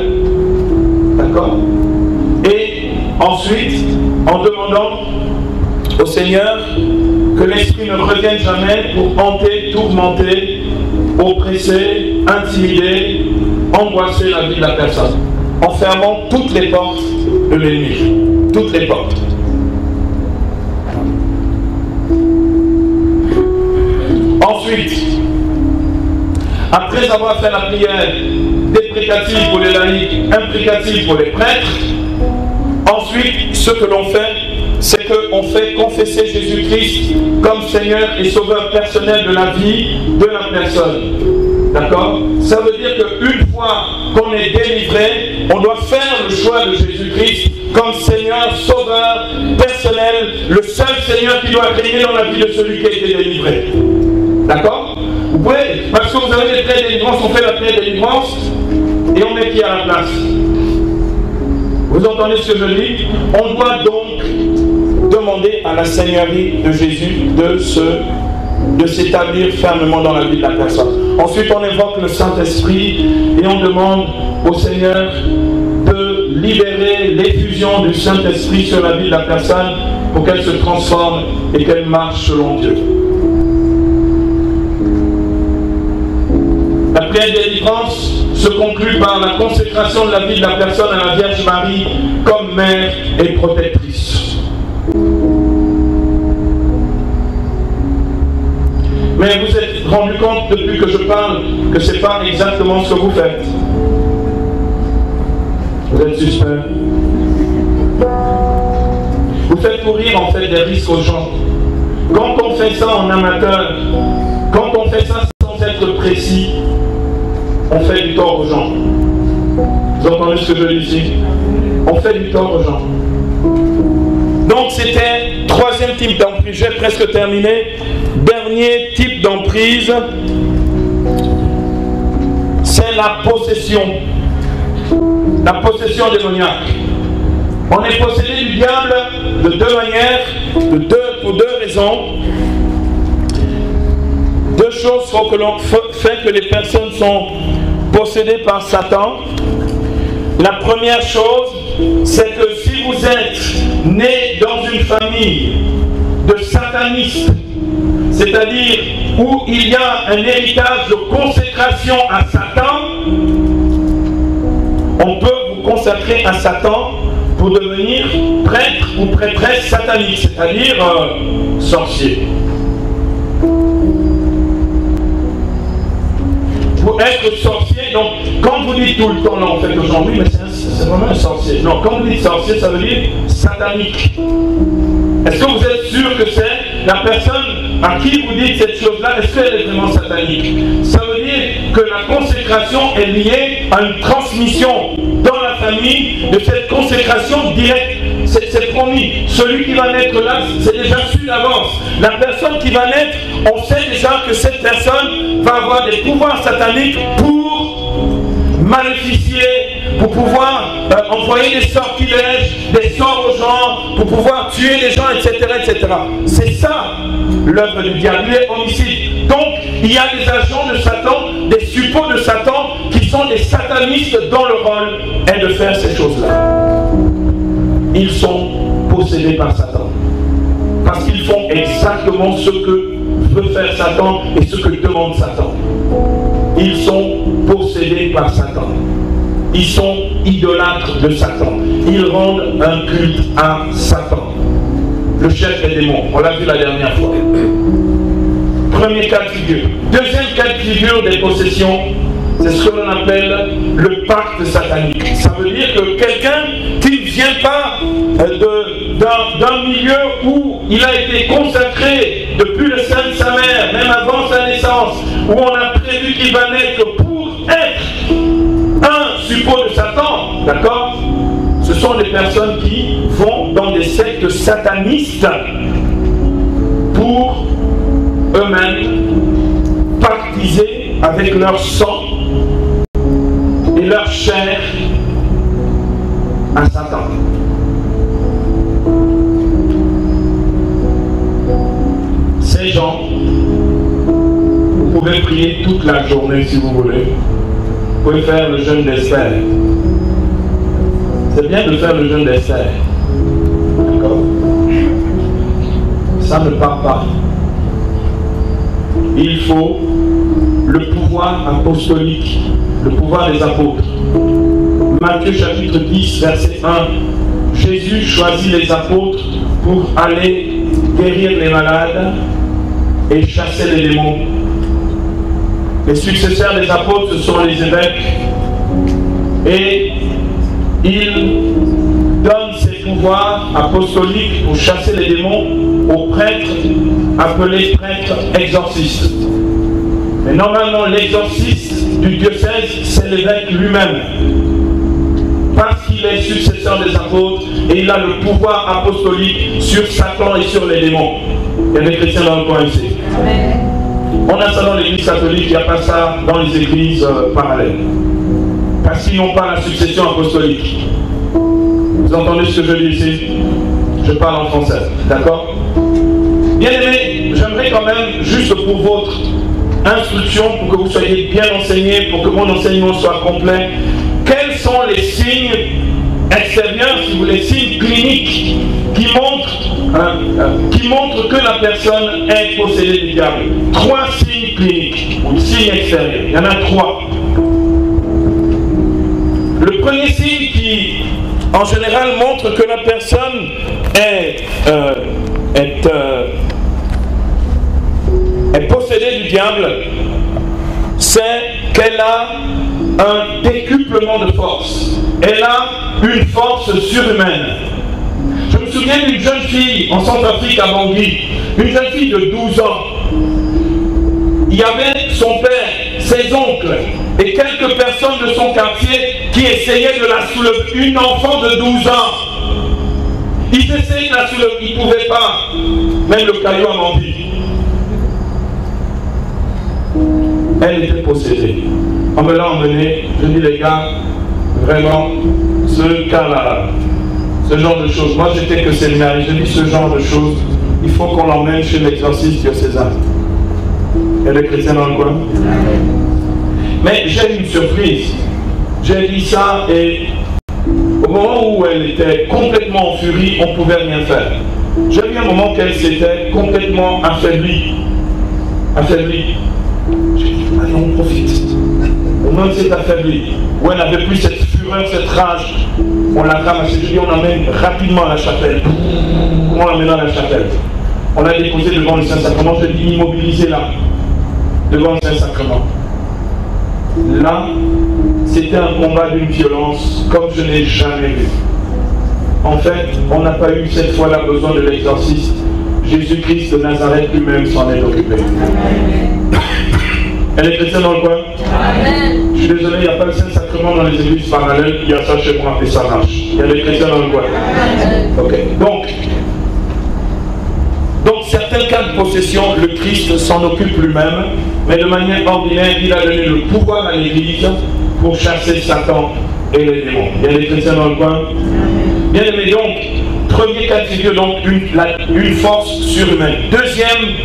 D'accord? Et ensuite, en demandant au Seigneur que l'esprit ne revienne jamais pour hanter, tourmenter, oppresser, intimider, angoisser la vie de la personne, en fermant toutes les portes de l'ennemi. Toutes les portes. Ensuite, après après avoir fait la prière déprécative pour les laïcs, imprécative pour les prêtres, ensuite, ce que l'on fait, c'est qu'on fait confesser Jésus-Christ comme Seigneur et Sauveur personnel de la vie de la personne. D'accord? Ça veut dire qu'une fois qu'on est délivré, on doit faire le choix de Jésus-Christ comme Seigneur, Sauveur personnel, le seul Seigneur qui doit régner dans la vie de celui qui a été délivré. D'accord? Vous pouvez, parce que vous avez des prières de délivrance, on fait la prière de délivrance et on met qui à la place? Vous entendez ce que je dis? On doit donc demander à la Seigneurie de Jésus de s'établir fermement dans la vie de la personne. Ensuite, on évoque le Saint-Esprit et on demande au Seigneur de libérer l'effusion du Saint-Esprit sur la vie de la personne pour qu'elle se transforme et qu'elle marche selon Dieu. La prière de délivrance se conclut par la consécration de la vie de la personne à la Vierge Marie comme mère et protectrice. Mais vous êtes rendu compte depuis que je parle que ce n'est pas exactement ce que vous faites. Vous êtes suspect. Vous faites courir en fait des risques aux gens. Quand on fait ça en amateur, quand on fait ça sans être précis, on fait du tort aux gens. Vous entendez ce que je dis ici? On fait du tort aux gens. Donc c'était troisième type d'emprise. J'ai presque terminé. Dernier type d'emprise, c'est la possession. La possession démoniaque. On est possédé du diable de deux manières, pour deux raisons. Deux choses font que l'on fait que les personnes sont possédées par Satan. La première chose, c'est que si vous êtes né dans une famille de satanistes, c'est-à-dire où il y a un héritage de consécration à Satan, on peut vous consacrer à Satan pour devenir prêtre ou prêtresse satanique, c'est-à-dire sorcier. Pour être sorcier, donc quand vous dites tout le temps, là en fait aujourd'hui, mais c'est vraiment un sorcier. Non, quand vous dites sorcier, ça veut dire satanique. Est-ce que vous êtes sûr que c'est la personne à qui vous dites cette chose-là, est-ce qu'elle est vraiment satanique? Ça veut dire que la consécration est liée à une transmission dans la famille de cette consécration directe. C'est promis. Celui qui va naître là, c'est déjà su d'avance. La personne qui va naître, on sait déjà que cette personne va avoir des pouvoirs sataniques pour maléficier, pour pouvoir envoyer des sortilèges, des sorts aux gens, pour pouvoir tuer les gens, etc. etc. C'est ça l'œuvre du diable, il est homicide. Donc, il y a des agents de Satan, des suppôts de Satan, qui sont des satanistes dont le rôle est de faire ces choses-là. Ils sont possédés par Satan. Parce qu'ils font exactement ce que veut faire Satan et ce que demande Satan. Ils sont possédés par Satan. Ils sont idolâtres de Satan. Ils rendent un culte à Satan, le chef des démons. On l'a vu la dernière fois. Premier cas de figure. Deuxième cas de figure des possessions, c'est ce que l'on appelle le pacte satanique. Ça veut dire que quelqu'un qui ne vient pas d'un milieu où il a été consacré depuis le sein de sa mère, même avant sa naissance, où on a prévu qu'il va naître pour être un suppôt de Satan, d'accord? Ce sont des personnes qui vont dans des sectes satanistes pour eux-mêmes pactiser avec leur sang et leur chair à Satan. Ces gens, vous pouvez prier toute la journée si vous voulez. Vous pouvez faire le jeûne d'Esther. C'est bien de faire le jeûne d'Esther. D'accord? Ça ne part pas. Il faut le pouvoir apostolique, le pouvoir des apôtres. Matthieu chapitre 10, verset 1. Jésus choisit les apôtres pour aller guérir les malades et chasser les démons. Les successeurs des apôtres, ce sont les évêques. Et ils donnent ces pouvoirs apostoliques pour chasser les démons aux prêtres appelés prêtres exorcistes. Mais normalement, l'exorciste du diocèse, c'est l'évêque lui-même. Parce qu'il est successeur des apôtres et il a le pouvoir apostolique sur Satan et sur les démons. Il y a des chrétiens dans le coin ici. On a ça dans l'église catholique, il n'y a pas ça dans les églises parallèles. Parce qu'ils n'ont pas la succession apostolique. Vous entendez ce que je dis ici? Je parle en français, d'accord? Bien aimé, j'aimerais quand même, juste pour votre instruction, pour que vous soyez bien enseignés, pour que mon enseignement soit complet, quels sont les signes extérieurs, si vous voulez, les signes cliniques qui montrent que la personne est possédée du diable? 3 signes cliniques, ou signes extérieurs. Il y en a 3. Le premier signe qui, en général, montre que la personne est possédée du diable, c'est qu'elle a un décuplement de force. Elle a une force surhumaine. Je me souviens d'une jeune fille en Centrafrique à Bangui, une jeune fille de 12 ans. Il y avait son père, ses oncles et quelques personnes de son quartier qui essayaient de la soulever. Une enfant de 12 ans. Ils essayaient de la soulever, ils ne pouvaient pas. Même le caillou a menti. Elle était possédée. On me l'a emmenée, je dis les gars, vraiment, ce cas-là, ce genre de choses. Moi j'étais que séminaire, je dis ce genre de choses, il faut qu'on l'emmène chez l'exorciste diocésain. Il y a des chrétiens dans le coin. Mais j'ai une surprise. J'ai dit ça et au moment où elle était complètement en furie, on ne pouvait rien faire. J'ai vu un moment qu'elle s'était complètement affaiblie. J'ai dit, allez, on profite. Au moins c'est affaibli. Où elle n'avait plus cette fureur, cette rage. On l'a ramassée. Je dis, on l'emmène rapidement à la chapelle. On l'emmène à la chapelle. On l'a déposée devant le Saint-Sacrement. Je dis, immobilisez-la devant le Saint-Sacrement. Là, c'était un combat d'une violence comme je n'ai jamais vu. En fait, on n'a pas eu cette fois-là besoin de l'exorciste. Jésus-Christ de Nazareth lui-même s'en est occupé. Elle est chrétienne dans le coin? Amen. Je suis désolé, il n'y a pas le Saint-Sacrement dans les églises parallèles, il y a ça chez moi et ça marche. Il y a des chrétiens dans le coin. Ok. Donc certains cas de possession, le Christ s'en occupe lui-même, mais de manière ordinaire, il a donné le pouvoir à l'Église pour chasser Satan et les démons. Il y a des chrétiens dans le coin? Bien aimé, donc, premier cas de figure, donc une force surhumaine. Deuxième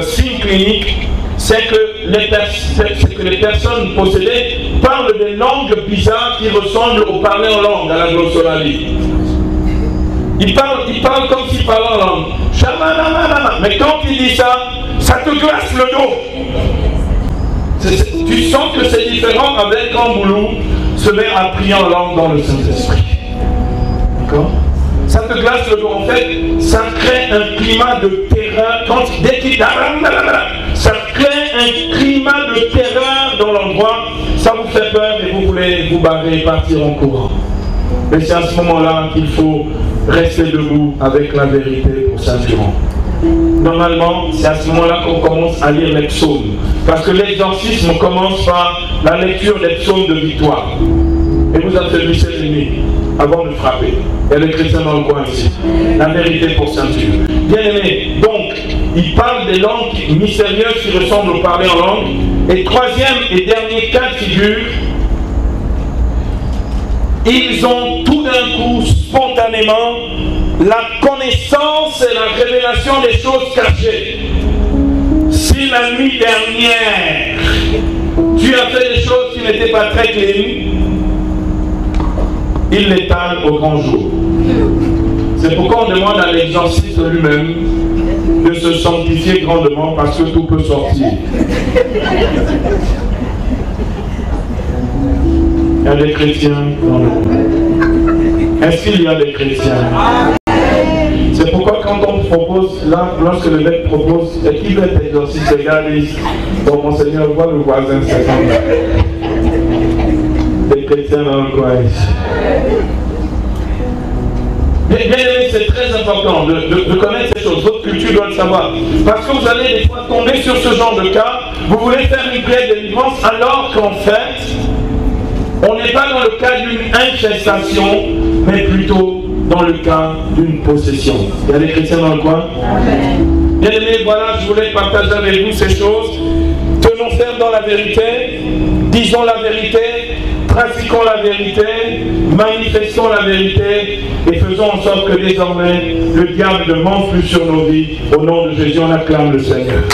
signe clinique, c'est que les personnes possédées parlent des langues bizarres qui ressemblent au parler en langue, à la glossolalie. Ils parlent comme s'ils parlaient en langue. Mais quand il dit ça, ça te glace le dos. Tu sens que c'est différent avec quand Boulou se met à prier en langue dans le Saint-Esprit. D'accord? Ça te glace le dos. En fait, ça crée un climat de terreur. Dès qu'il ça crée un climat de terreur dans l'endroit. Ça vous fait peur et vous voulez vous barrer et partir en courant. Mais c'est à ce moment-là qu'il faut rester debout avec la vérité pour s'assurer. Normalement, c'est à ce moment-là qu'on commence à lire les psaumes. Parce que l'exorcisme commence par la lecture des psaumes de victoire. Et vous affaiblissez l'ennemi avant de frapper. Il y a des chrétiens dans le coin ici. La vérité pour ceinture. Bien aimé, donc, il parle des langues mystérieuses qui ressemblent au parler en langue. Et troisième et dernier cas de figure, ils ont tout d'un coup, spontanément, la connaissance et la révélation des choses cachées. Si la nuit dernière, tu as fait des choses qui n'étaient pas très clean, il l'étale au grand jour. C'est pourquoi on demande à l'exorciste lui-même de se sanctifier grandement parce que tout peut sortir. Il y a des chrétiens dans le monde. Est-ce qu'il y a des chrétiens? C'est pourquoi quand on propose, là, lorsque l'évêque propose, et qui veut être exorciste, les gars disent, bon, mon Seigneur, vois le voisin, c'est ça. Des chrétiens dans le coin ici. Bien aimé, c'est très important de connaître ces choses. Votre culture doit le savoir. Parce que vous allez des fois tomber sur ce genre de cas. Vous voulez faire une prière de délivrance alors qu'en fait, on n'est pas dans le cas d'une infestation, mais plutôt dans le cas d'une possession. Il y a des chrétiens dans le coin? Bien aimé, voilà, je voulais partager avec vous ces choses. Tenons ferme dans la vérité. Disons la vérité. Pratiquons la vérité, manifestons la vérité et faisons en sorte que désormais le diable ne mente plus sur nos vies. Au nom de Jésus, on acclame le Seigneur.